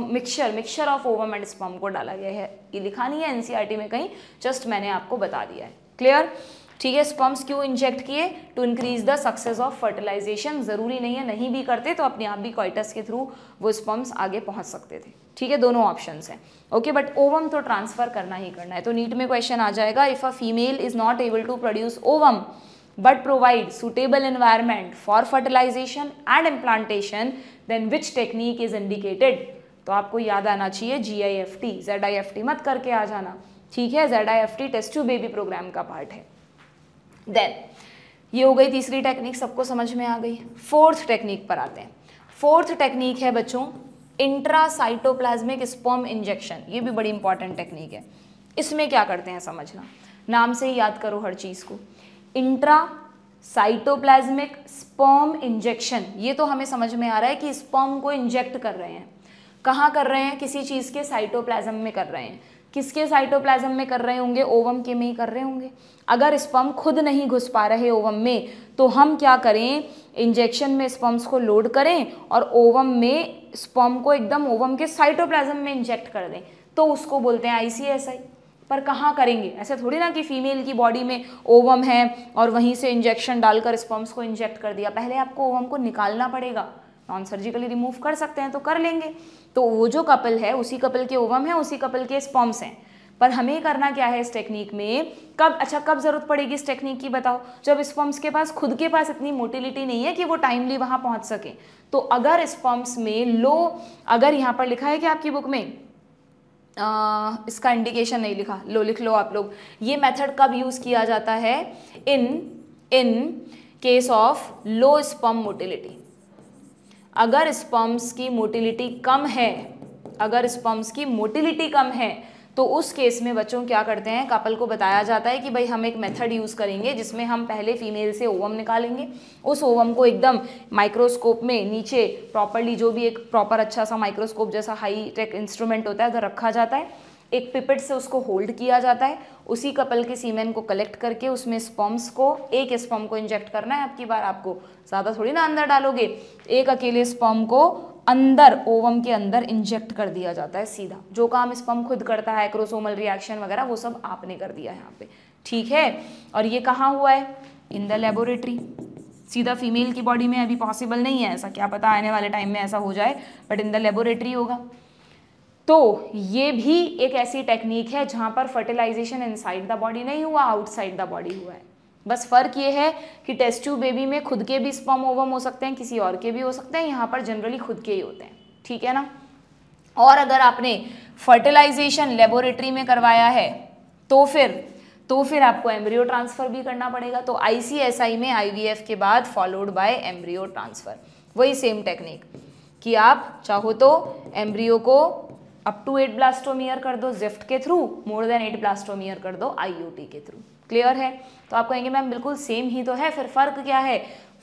mixture of ovum and sperm को डाला गया है। ये लिखा नहीं है NCERT में कहीं, जस्ट मैंने आपको बता दिया है। क्लियर? ठीक है, स्पर्म्स क्यों इंजेक्ट किए? To increase the success of fertilization. जरूरी नहीं है, नहीं भी करते तो अपने आप भी कॉइटस के थ्रू वो स्पर्म्स आगे पहुंच सकते थे। ठीक है, दोनों ऑप्शंस हैं। ओके, बट ओवम तो ट्रांसफर करना ही करना है। तो नीट में क्वेश्चन आ जाएगा, if a female is not able to produce ovum but provide suitable environment for fertilization and implantation, then which technique is indicated. तो आपको याद आना चाहिए GIFT, ZIFT मत करके आ जाना। ठीक है, ZIFT test tube baby program का पार्ट है। देन ये हो गई तीसरी टेक्निक, सबको समझ में आ गई। फोर्थ टेक्निक पर आते हैं। फोर्थ टेक्निक है बच्चों इंट्रासाइटोप्लाज्मिक स्पर्म इंजेक्शन। ये भी बड़ी इंपॉर्टेंट टेक्निक है। इसमें क्या करते हैं समझना, नाम से ही याद करो हर चीज़ को। इंट्रासाइटोप्लाज्मिक स्पर्म इंजेक्शन, ये तो हमें समझ में आ रहा है कि स्पर्म को इंजेक्ट कर रहे हैं। कहाँ कर रहे हैं? किसी चीज़ के साइटोप्लाज्म में कर रहे हैं। किसके साइटोप्लाज्म में कर रहे होंगे? ओवम के में ही कर रहे होंगे। अगर स्पर्म खुद नहीं घुस पा रहे ओवम में, तो हम क्या करें, इंजेक्शन में स्पर्म्स को लोड करें और ओवम में स्पर्म को एकदम ओवम के साइटोप्लाज्म में इंजेक्ट कर दें, तो उसको बोलते हैं ICSI। पर कहाँ करेंगे? ऐसे थोड़ी ना कि फीमेल की बॉडी में ओवम है और वहीं से इंजेक्शन डालकर स्पर्म्स को इंजेक्ट कर दिया। पहले आपको ओवम को निकालना पड़ेगा, नॉन सर्जिकली रिमूव कर सकते हैं तो कर लेंगे। तो वो जो कपल है उसी कपल के ओवम है, उसी कपल के स्पर्म्स हैं। पर हमें करना क्या है इस टेक्निक में, कब जरूरत पड़ेगी इस टेक्निक की बताओ, जब स्पर्म्स के पास खुद के पास इतनी मोटिलिटी नहीं है कि वो टाइमली वहां पहुंच सके। तो अगर स्पर्म्स में लो, अगर यहाँ पर लिखा है कि आपकी बुक में इसका इंडिकेशन नहीं लिखा, लो लिख लो आप लोग, ये मेथड कब यूज किया जाता है, in case of low sperm motility. अगर स्पर्म्स की मोटिलिटी कम है, अगर स्पर्म्स की मोटिलिटी कम है तो उस केस में बच्चों क्या करते हैं, कपल को बताया जाता है कि भाई हम एक मेथड यूज़ करेंगे जिसमें हम पहले फीमेल से ओवम निकालेंगे, उस ओवम को एकदम माइक्रोस्कोप में नीचे प्रॉपरली, जो भी एक प्रॉपर अच्छा सा माइक्रोस्कोप जैसा हाई टेक इंस्ट्रूमेंट होता है उधर रखा जाता है, एक पिपेट से उसको होल्ड किया जाता है, उसी कपल के सीमेन को कलेक्ट करके उसमें स्पर्म्स को, एक स्पर्म को इंजेक्ट करना है, आपकी बार आपको ज़्यादा थोड़ी ना अंदर डालोगे, एक अकेले स्पर्म को अंदर ओवम के अंदर इंजेक्ट कर दिया जाता है सीधा। जो काम स्पर्म खुद करता है, क्रोमोसोमल रिएक्शन वगैरह, वो सब आपने कर दिया है यहाँ पे, ठीक है। और ये कहाँ हुआ है, इन द लेबोरेटरी। सीधा फीमेल की बॉडी में अभी पॉसिबल नहीं है ऐसा, क्या पता आने वाले टाइम में ऐसा हो जाए, बट इन द लेबोरेटरी होगा। तो ये भी एक ऐसी टेक्निक है जहाँ पर फर्टिलाइजेशन इनसाइड द बॉडी नहीं हुआ, आउटसाइड द बॉडी हुआ है। बस फर्क ये है कि टेस्ट ट्यूब बेबी में खुद के भी स्पर्म ओवम हो सकते हैं, किसी और के भी हो सकते हैं, यहाँ पर जनरली खुद के ही होते हैं, ठीक है ना। और अगर आपने फर्टिलाइजेशन लेबोरेटरी में करवाया है तो फिर आपको एम्ब्रियो ट्रांसफर भी करना पड़ेगा। तो ICSI में IVF के बाद फॉलोड बाय एम्ब्रियो ट्रांसफर, वही सेम टेक्निक कि आप चाहो तो एम्ब्रियो को अप टू 8 ब्लास्टोमियर कर दो जिफ्ट के थ्रू, मोर देन 8 ब्लास्टोमियर कर दो IUT के थ्रू। क्लियर है। तो आप कहेंगे मैम बिल्कुल सेम ही तो है, फिर फर्क क्या है?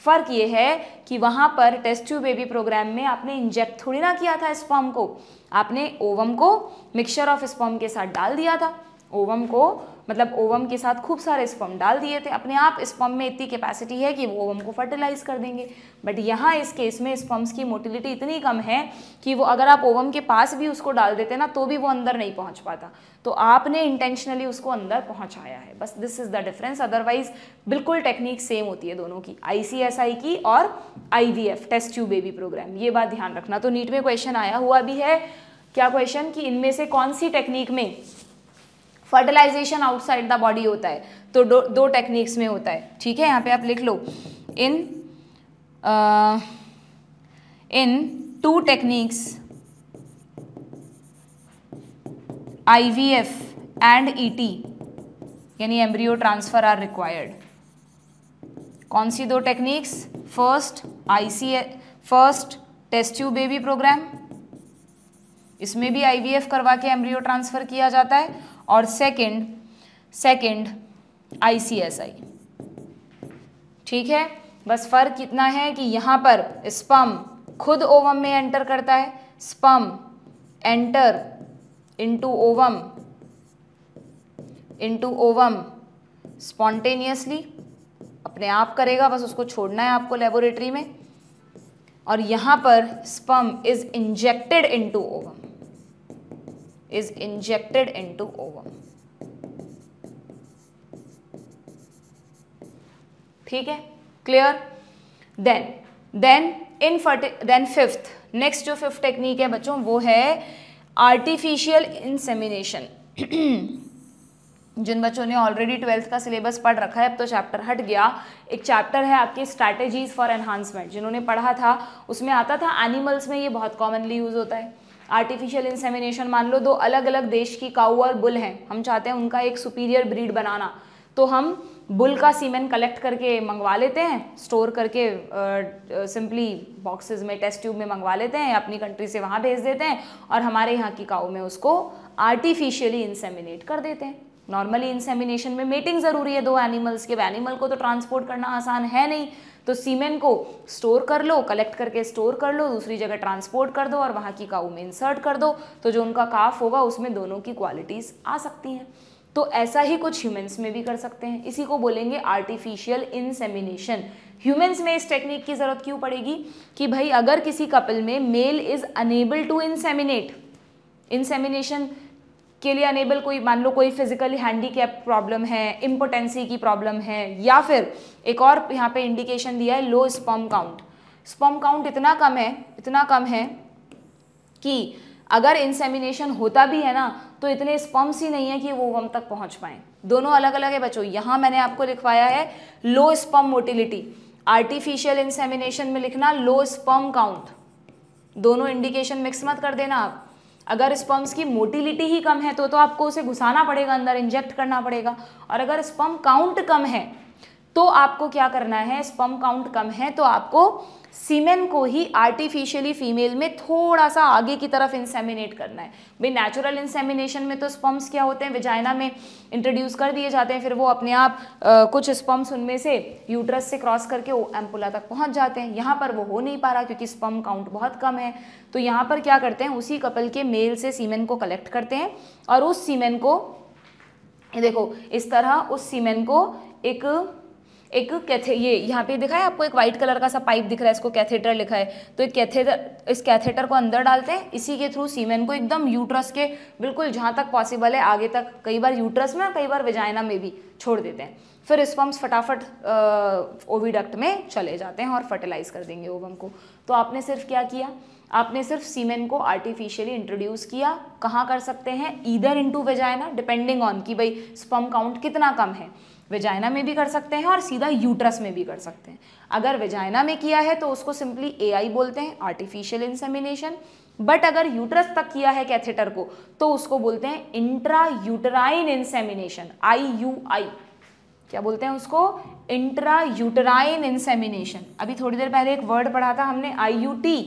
फर्क ये है कि वहां पर टेस्ट ट्यूब बेबी प्रोग्राम में आपने इंजेक्ट थोड़ी ना किया था स्पर्म को, आपने ओवम को मिक्सचर ऑफ स्पर्म के साथ डाल दिया था। ओवम को मतलब ओवम के साथ खूब सारे स्पर्म डाल दिए थे, अपने आप स्पर्म में इतनी कैपेसिटी है कि वो ओवम को फर्टिलाइज कर देंगे। बट यहाँ इस केस में स्पर्म्स की मोटिलिटी इतनी कम है कि वो अगर आप ओवम के पास भी उसको डाल देते ना तो भी वो अंदर नहीं पहुँच पाता, तो आपने इंटेंशनली उसको अंदर पहुँचाया है, बस this is the difference. Otherwise बिल्कुल टेक्निक सेम होती है दोनों की, ICSI की और IVF test tube baby program, ये बात ध्यान रखना। तो नीट में क्वेश्चन आया हुआ भी है, क्या क्वेश्चन कि इनमें से कौन सी टेक्निक में फर्टिलाइजेशन आउटसाइड द बॉडी होता है, तो दो टेक्निक्स में होता है, ठीक है। यहाँ पे आप लिख लो in 2 techniques IVF and ET यानी एम्ब्रियो ट्रांसफर आर रिक्वायर्ड। कौन सी 2 techniques? First test tube baby program, इसमें भी IVF करवा के एम्ब्रियो ट्रांसफर किया जाता है, और सेकंड ICSI, ठीक है। बस फर्क कितना है कि यहाँ पर स्पर्म खुद ओवम में एंटर करता है, sperm enter into ovum spontaneously, अपने आप करेगा, बस उसको छोड़ना है आपको लेबोरेटरी में। और यहाँ पर sperm is injected into ovum, ठीक है, क्लियर। देन फिफ्थ, नेक्स्ट जो 5th टेक्निक है बच्चों वो है आर्टिफिशियल इंसेमिनेशन। जिन बच्चों ने ऑलरेडी 12th का सिलेबस पढ़ रखा है, अब तो चैप्टर हट गया, एक चैप्टर है आपके स्ट्रैटेजीज फॉर एनहांसमेंट, जिन्होंने पढ़ा था उसमें आता था एनिमल्स में ये बहुत कॉमनली यूज होता है आर्टिफिशियल इंसेमिनेशन। मान लो 2 अलग अलग देश की काऊ और बुल हैं, हम चाहते हैं उनका एक सुपीरियर ब्रीड बनाना, तो हम बुल का सीमेन कलेक्ट करके मंगवा लेते हैं, स्टोर करके सिंपली बॉक्सेस में टेस्ट ट्यूब में मंगवा लेते हैं, अपनी कंट्री से वहाँ भेज देते हैं, और हमारे यहाँ की काऊ में उसको आर्टिफिशियली इंसेमिनेट कर देते हैं। नॉर्मली इंसेमिनेशन में मेटिंग ज़रूरी है 2 एनिमल्स के, एनिमल को तो ट्रांसपोर्ट करना आसान है नहीं, तो सीमेन को स्टोर कर लो, कलेक्ट करके स्टोर कर लो, दूसरी जगह ट्रांसपोर्ट कर दो और वहाँ की काऊ में इंसर्ट कर दो, तो जो उनका काफ होगा उसमें दोनों की क्वालिटीज़ आ सकती हैं। तो ऐसा ही कुछ ह्यूमंस में भी कर सकते हैं, इसी को बोलेंगे आर्टिफिशियल इंसेमिनेशन। ह्यूमंस में इस टेक्निक की ज़रूरत क्यों पड़ेगी कि भाई अगर किसी कपल में male is unable to insemination के लिए अनेबल, कोई मान लो कोई फिजिकली हैंडीकैप प्रॉब्लम है, इम्पोटेंसी की प्रॉब्लम है, या फिर एक और यहाँ पे इंडिकेशन दिया है low sperm count, sperm count इतना कम है कि अगर इंसेमिनेशन होता भी है ना तो इतने स्पर्म्स ही नहीं है कि वो ओवम तक पहुंच पाए। दोनों अलग अलग है बच्चों। यहाँ मैंने आपको लिखवाया है low sperm motility, artificial insemination में लिखना लो स्पर्म काउंट। दोनों इंडिकेशन मिक्स मत कर देना आप। अगर स्पर्म्स की मोटिलिटी ही कम है तो आपको उसे घुसाना पड़ेगा अंदर, इंजेक्ट करना पड़ेगा। और अगर स्पर्म काउंट कम है तो आपको क्या करना है, स्पर्म काउंट कम है तो आपको सीमेन को ही आर्टिफिशियली फीमेल में थोड़ा सा आगे की तरफ इंसेमिनेट करना है। भाई नेचुरल इंसेमिनेशन में तो स्पर्म्स क्या होते हैं, विजाइना में इंट्रोड्यूस कर दिए जाते हैं, फिर वो अपने आप कुछ स्पर्म्स उनमें से यूट्रस से क्रॉस करके वो एम्पुला तक पहुंच जाते हैं। यहाँ पर वो हो नहीं पा रहा क्योंकि स्पर्म काउंट बहुत कम है। तो यहाँ पर क्या करते हैं, उसी कपल के मेल से सीमेन को कलेक्ट करते हैं और उस सीमेन को देखो इस तरह उस सीमेन को एक कैथे, ये यहाँ पे दिखा है आपको एक वाइट कलर का सा पाइप दिख रहा है, इसको कैथेटर लिखा है। तो एक कैथेटर, इस कैथेटर को अंदर डालते हैं, इसी के थ्रू सीमेन को एकदम यूट्रस के बिल्कुल जहाँ तक पॉसिबल है आगे तक, कई बार यूट्रस में कई बार विजाइना में भी छोड़ देते हैं। फिर स्पर्म्स फटाफट ओविडक्ट में चले जाते हैं और फर्टिलाइज कर देंगे ओवम को। तो आपने सिर्फ क्या किया, आपने सिर्फ सीमेन को आर्टिफिशियली इंट्रोड्यूस किया। कहाँ कर सकते हैं, either into vagina, depending on कि भाई स्पर्म काउंट कितना कम है। वेजाइना में भी कर सकते हैं और सीधा यूट्रस में भी कर सकते हैं। अगर वेजाइना में किया है तो उसको सिंपली एआई बोलते हैं, आर्टिफिशियल इंसेमिनेशन। बट अगर यूट्रस तक किया है कैथेटर को तो उसको बोलते हैं इंट्रा यूटराइन इंसेमिनेशन, IUI। क्या बोलते हैं उसको, इंट्रा यूटराइन इंसेमिनेशन। अभी थोड़ी देर पहले एक वर्ड पढ़ा था हमने IUT,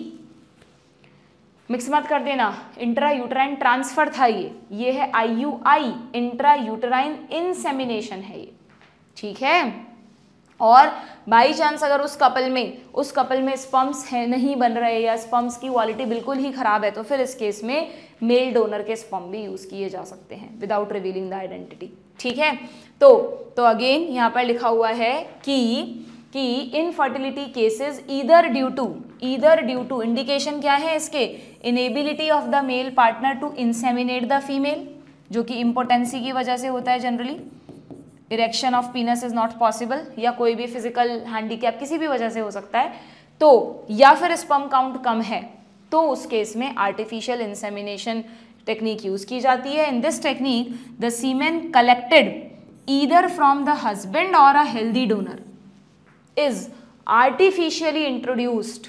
मिक्स मत कर देना, इंट्रा यूटराइन ट्रांसफर था ये है IUI, इंट्रा यूटराइन इंसेमिनेशन है ये, ठीक है। और बाई चांस अगर उस कपल में स्पर्म्स है नहीं बन रहे या स्पर्म्स की क्वालिटी बिल्कुल ही खराब है तो फिर इस केस में मेल डोनर के स्पर्म भी यूज किए जा सकते हैं विदाउट रिवीलिंग द आइडेंटिटी, ठीक है। तो अगेन यहाँ पर लिखा हुआ है कि infertility cases either due to indication क्या है इसके, inability of the male partner to inseminate the female, जो कि इम्पोटेंसी की वजह से होता है generally, erection of penis is not possible, या कोई भी फिजिकल हैंडीकैप किसी भी वजह से हो सकता है, तो या फिर स्पर्म काउंट कम है तो उस केस में आर्टिफिशियल इंसेमिनेशन टेक्निक यूज की जाती है। In this technique the semen collected either from the husband और a healthy donor is artificially introduced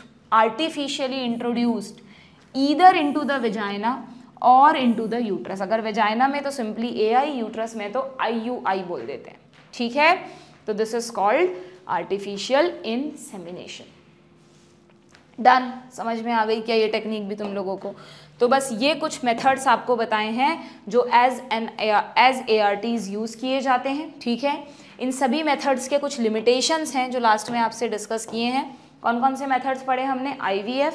either into the vagina or into the uterus। अगर vagina में तो सिंपली AI, यूट्रस में तो IUI बोल देते हैं, ठीक है। तो this is called artificial insemination. Done, समझ में आ गई क्या ये टेक्निक भी तुम लोगों को। तो बस ये कुछ मेथड्स आपको बताए हैं जो एज ARTs यूज किए जाते हैं, ठीक है। इन सभी मेथड्स के कुछ लिमिटेशंस हैं जो लास्ट में आपसे डिस्कस किए हैं। कौन कौन से मेथड्स पढ़े हमने, IVF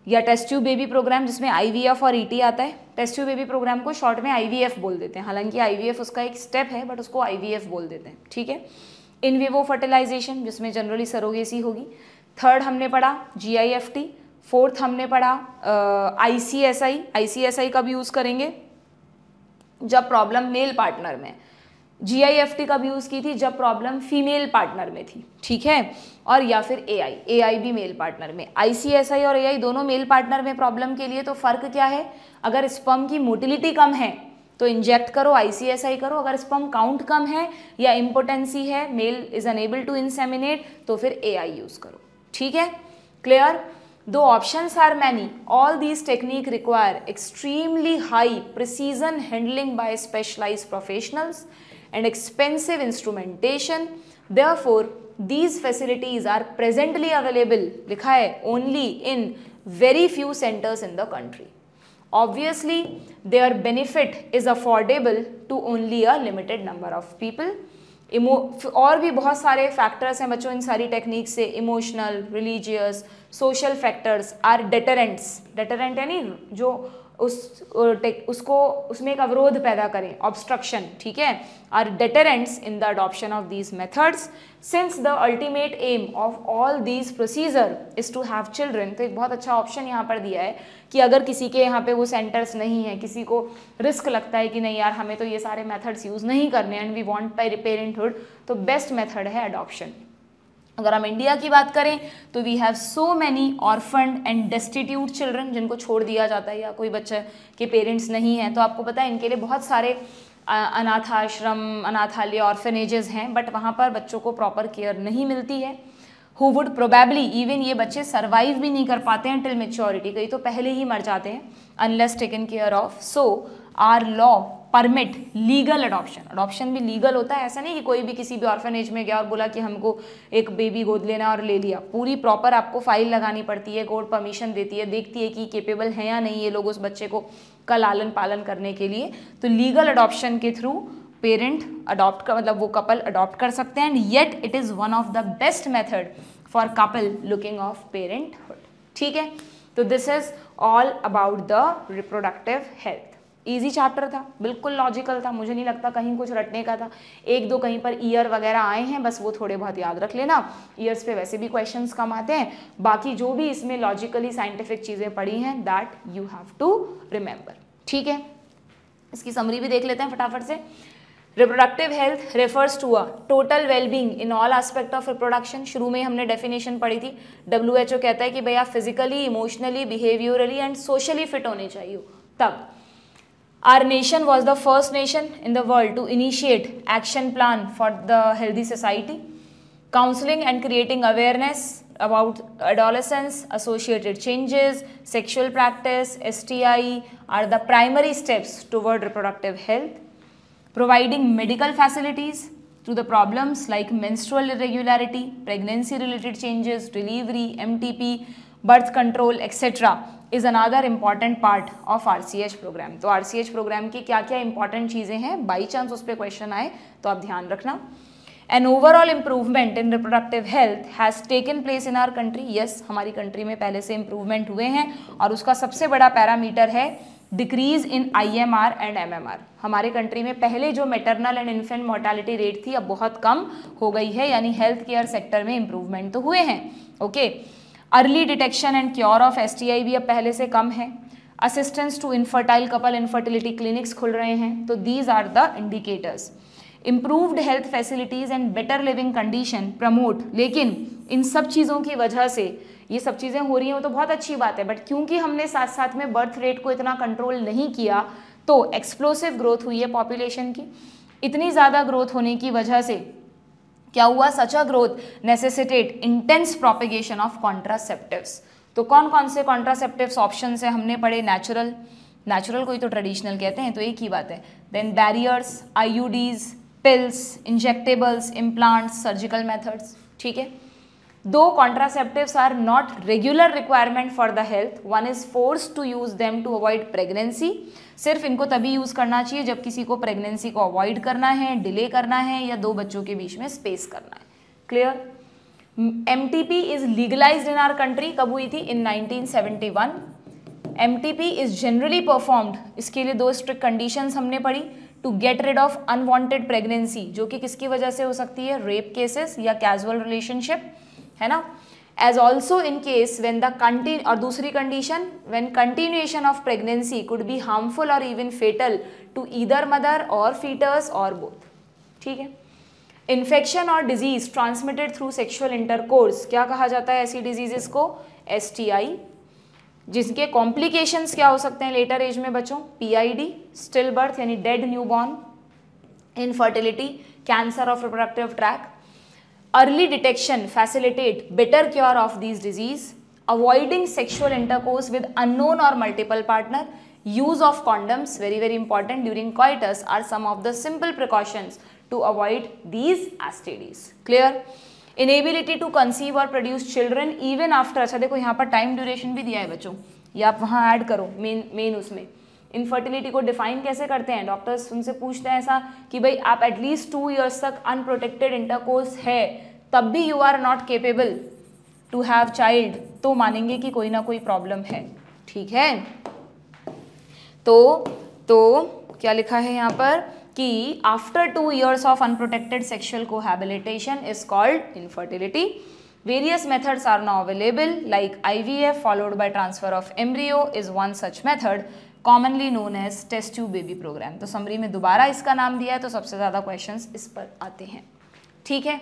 या टेस्ट ट्यूब बेबी प्रोग्राम जिसमें IVF और ET आता है। टेस्ट ट्यूब बेबी प्रोग्राम को शॉर्ट में IVF बोल देते हैं, हालांकि IVF उसका एक स्टेप है बट उसको IVF बोल देते हैं, ठीक है। इन विवो फर्टिलाइजेशन जिसमें जनरली सरोगेसी होगी। थर्ड हमने पढ़ा GIFT। फोर्थ हमने पढ़ा ICSI कब यूज़ करेंगे, जब प्रॉब्लम मेल पार्टनर में। GIFT कब यूज़ की थी, जब प्रॉब्लम फीमेल पार्टनर में थी, ठीक है। और या फिर AI भी मेल पार्टनर में। ICSI और AI दोनों मेल पार्टनर में प्रॉब्लम के लिए। तो फ़र्क क्या है, अगर स्पर्म की मोटिलिटी कम है तो इंजेक्ट करो, ICSI करो। अगर स्पर्म काउंट कम है या इम्पोटेंसी है, male is unable to inseminate, तो फिर AI यूज़ करो, ठीक है। Clear. Though options are many, all these techniques require extremely high precision handling by specialized professionals and expensive instrumentation. Therefore, these facilities are presently available, लिखा है, only in very few centers in the country. Obviously, their benefit is affordable to only a limited number of people. और भी बहुत सारे factors हैं बच्चों इन सारी technique से, emotional, religious, social factors are deterrents. Deterrent यानी जो उसको उसमें एक अवरोध पैदा करें, ऑब्स्ट्रक्शन, ठीक है, are deterrents in the adoption of these methods since the ultimate aim of all these procedure is to have children. तो एक बहुत अच्छा ऑप्शन यहाँ पर दिया है कि अगर किसी के यहाँ पे वो सेंटर्स नहीं है, किसी को रिस्क लगता है कि नहीं यार हमें तो ये सारे मेथड्स यूज़ नहीं करने एंड वी वांट पेरेंटहुड, तो बेस्ट मेथड है अडॉप्शन। अगर हम इंडिया की बात करें तो we have so many orphaned and destitute children, जिनको छोड़ दिया जाता है या कोई बच्चे के पेरेंट्स नहीं हैं, तो आपको पता है इनके लिए बहुत सारे अनाथ आश्रम, अनाथालय, ऑर्फनेजेस हैं, बट वहाँ पर बच्चों को प्रॉपर केयर नहीं मिलती है। हु वुड प्रोबेबली, इवन ये बच्चे सर्वाइव भी नहीं कर पाते हैं टिल मेच्योरिटी, कई तो पहले ही मर जाते हैं unless taken care of. So our law permit legal adoption, adoption भी लीगल होता है, ऐसा नहीं कि कोई भी किसी भी ऑर्फनेज में गया और बोला कि हमको एक बेबी गोद लेना और ले लिया, पूरी प्रॉपर आपको फाइल लगानी पड़ती है, कोर्ट परमिशन देती है, देखती है कि केपेबल है या नहीं ये लोग उस बच्चे को का लालन पालन करने के लिए। तो लीगल अडॉप्शन के थ्रू पेरेंट अडॉप्ट का मतलब वो कपल अडॉप्ट कर सकते हैं, and yet it is one of the best method for couple looking of parenthood. ठीक है, तो this is all about the reproductive health. Easy chapter था, बिल्कुल लॉजिकल था, मुझे नहीं लगता कहीं कुछ रटने का था। एक दो कहीं पर ईयर वगैरह आए हैं, बस वो थोड़े बहुत याद रख लेना, ईयर्स पे वैसे भी क्वेश्चंस कम आते हैं। बाकी जो भी इसमें लॉजिकली साइंटिफिक चीज़ें पढ़ी हैं that you have to remember. ठीक है, इसकी समरी भी देख लेते हैं फटाफट से। Reproductive health refers to a total wellbeing in all aspect of reproduction. शुरू में हमने डेफिनेशन पढ़ी थी, WHO कहता है कि भैया physically, emotionally, behaviourally and socially fit होने चाहिए। तब our nation was the first nation in the world to initiate action plan for the healthy society, counseling and creating awareness about adolescence, associated changes, sexual practice, STI are the primary steps toward reproductive health. Providing medical facilities to the problems like menstrual irregularity, pregnancy related changes, delivery, MTP, birth control, etc. is another important part of RCH program. तो RCH program की क्या क्या important चीज़ें हैं, by chance उस पर question आए तो आप ध्यान रखना। An overall improvement in reproductive health has taken place in our country. Yes, हमारी कंट्री में पहले से इम्प्रूवमेंट हुए हैं और उसका सबसे बड़ा पैरामीटर है decrease in IMR and MMR। हमारे कंट्री में पहले जो maternal and infant mortality rate थी अब बहुत कम हो गई है, यानी हेल्थ केयर सेक्टर में इम्प्रूवमेंट तो हुए हैं। Okay, early detection and cure of STI भी अब पहले से कम है। Assistance to infertile couple infertility clinics खुल रहे हैं, तो these are the indicators. Improved health facilities and better living condition promote, लेकिन इन सब चीज़ों की वजह से ये सब चीज़ें हो रही हैं वो तो बहुत अच्छी बात है, बट क्योंकि हमने साथ साथ में बर्थ रेट को इतना कंट्रोल नहीं किया तो एक्सप्लोसिव ग्रोथ हुई है पॉपुलेशन की। इतनी ज़्यादा ग्रोथ होने की वजह से क्या हुआ, such a growth necessitate intense propagation of contraceptives. तो कौन कौन से कॉन्ट्रासेप्टिव्स ऑप्शन से हमने पढ़े, नेचुरल कोई तो ट्रेडिशनल कहते हैं तो एक ही बात है, then barriers, IUDs, pills, injectables, implants, surgical methods. ठीक है, though contraceptives are not regular requirement for the health, one is force to use them to avoid pregnancy. सिर्फ इनको तभी यूज करना चाहिए जब किसी को प्रेगनेंसी को अवॉइड करना है, डिले करना है या दो बच्चों के बीच में स्पेस करना है। Clear. MTP is legalised in our country, कब हुई थी, in 1971। MTP is generally performed, इसके लिए दो स्ट्रिक्ट कंडीशंस हमने पढ़ी, to get rid of unwanted pregnancy, जो कि किसकी वजह से हो सकती है, रेप केसेस या कैजुअल रिलेशनशिप, है ना। As also in case when the और दूसरी condition when continuation of pregnancy could be harmful और even fatal to either mother और फीटस और बोथ। ठीक है। इन्फेक्शन और disease transmitted through sexual intercourse, क्या कहा जाता है ऐसी डिजीजेस को, STI, जिसके कॉम्प्लिकेशंस क्या हो सकते हैं लेटर एज में बच्चों, PID, स्टिल बर्थ यानी dead newborn, infertility, cancer of reproductive tract. Early detection facilitate better cure of these diseases, avoiding sexual intercourse with unknown और multiple partner, use of condoms, very very important, during coitus are some of the simple precautions to avoid these STDs। Clear. Inability to conceive और produce children even after, अच्छा देखो यहाँ पर time duration भी दिया है बच्चों, ये आप वहाँ ऐड करो मेन उसमें। इनफर्टिलिटी को डिफाइन कैसे करते हैं, डॉक्टर्स उनसे पूछते हैं ऐसा कि भाई आप एटलीस्ट 2 years तक अनप्रोटेक्टेड इंटरकोर्स है तब भी you are not capable to have child, तो मानेंगे कि कोई ना कोई प्रॉब्लम है। ठीक है, तो क्या लिखा है यहाँ पर कि after 2 years of unprotected sexual cohabitation is called infertility. Various methods are now available like IVF followed by transfer of embryo is one such method commonly known as test tube baby program। तो summary में दोबारा इसका नाम दिया है तो सबसे ज़्यादा क्वेश्चंस इस पर आते हैं। ठीक है,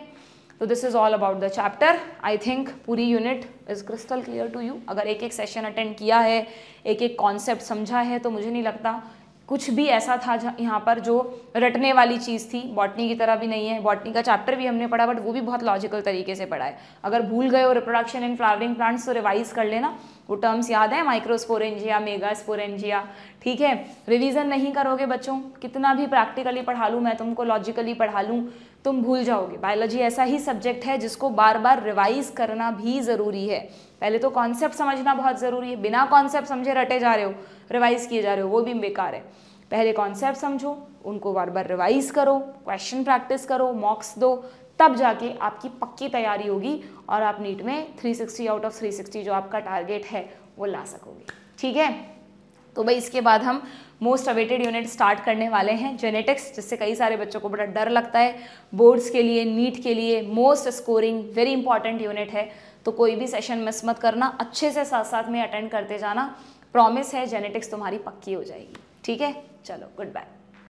तो this is all about the chapter. I think पूरी unit is crystal clear to you. अगर एक एक सेशन अटेंड किया है, एक एक कॉन्सेप्ट समझा है, तो मुझे नहीं लगता कुछ भी ऐसा था यहाँ पर जो रटने वाली चीज़ थी। बॉटनी की तरह भी नहीं है, बॉटनी का चैप्टर भी हमने पढ़ा बट वो भी बहुत लॉजिकल तरीके से पढ़ा है। अगर भूल गए हो रिप्रोडक्शन इन फ्लावरिंग प्लांट्स तो रिवाइज कर लेना, वो टर्म्स याद है, माइक्रोस्पोरेंजिया, मेगास्पोरेंजिया, ठीक है। रिवीजन नहीं करोगे बच्चों, कितना भी प्रैक्टिकली पढ़ा लूँ मैं तुमको, लॉजिकली पढ़ा लूँ, तुम भूल जाओगे। बायोलॉजी ऐसा ही सब्जेक्ट है जिसको बार बार रिवाइज करना भी ज़रूरी है। पहले तो कॉन्सेप्ट समझना बहुत ज़रूरी है, बिना कॉन्सेप्ट समझे रटे जा रहे हो, रिवाइज किए जा रहे हो, वो भी बेकार है। पहले कॉन्सेप्ट समझो, उनको बार बार रिवाइज करो, क्वेश्चन प्रैक्टिस करो, मॉक्स दो, तब जाके आपकी पक्की तैयारी होगी और आप नीट में 360 आउट ऑफ 360 जो आपका टारगेट है वो ला सकोगे, ठीक है। तो भाई इसके बाद हम मोस्ट अवेटेड यूनिट स्टार्ट करने वाले हैं, जेनेटिक्स, जिससे कई सारे बच्चों को बड़ा डर लगता है। बोर्ड्स के लिए, नीट के लिए most scoring very important unit है, तो कोई भी सेशन मिस मत करना, अच्छे से साथ साथ में अटेंड करते जाना। प्रॉमिस है जेनेटिक्स तुम्हारी पक्की हो जाएगी, ठीक है। चलो, गुड बाय।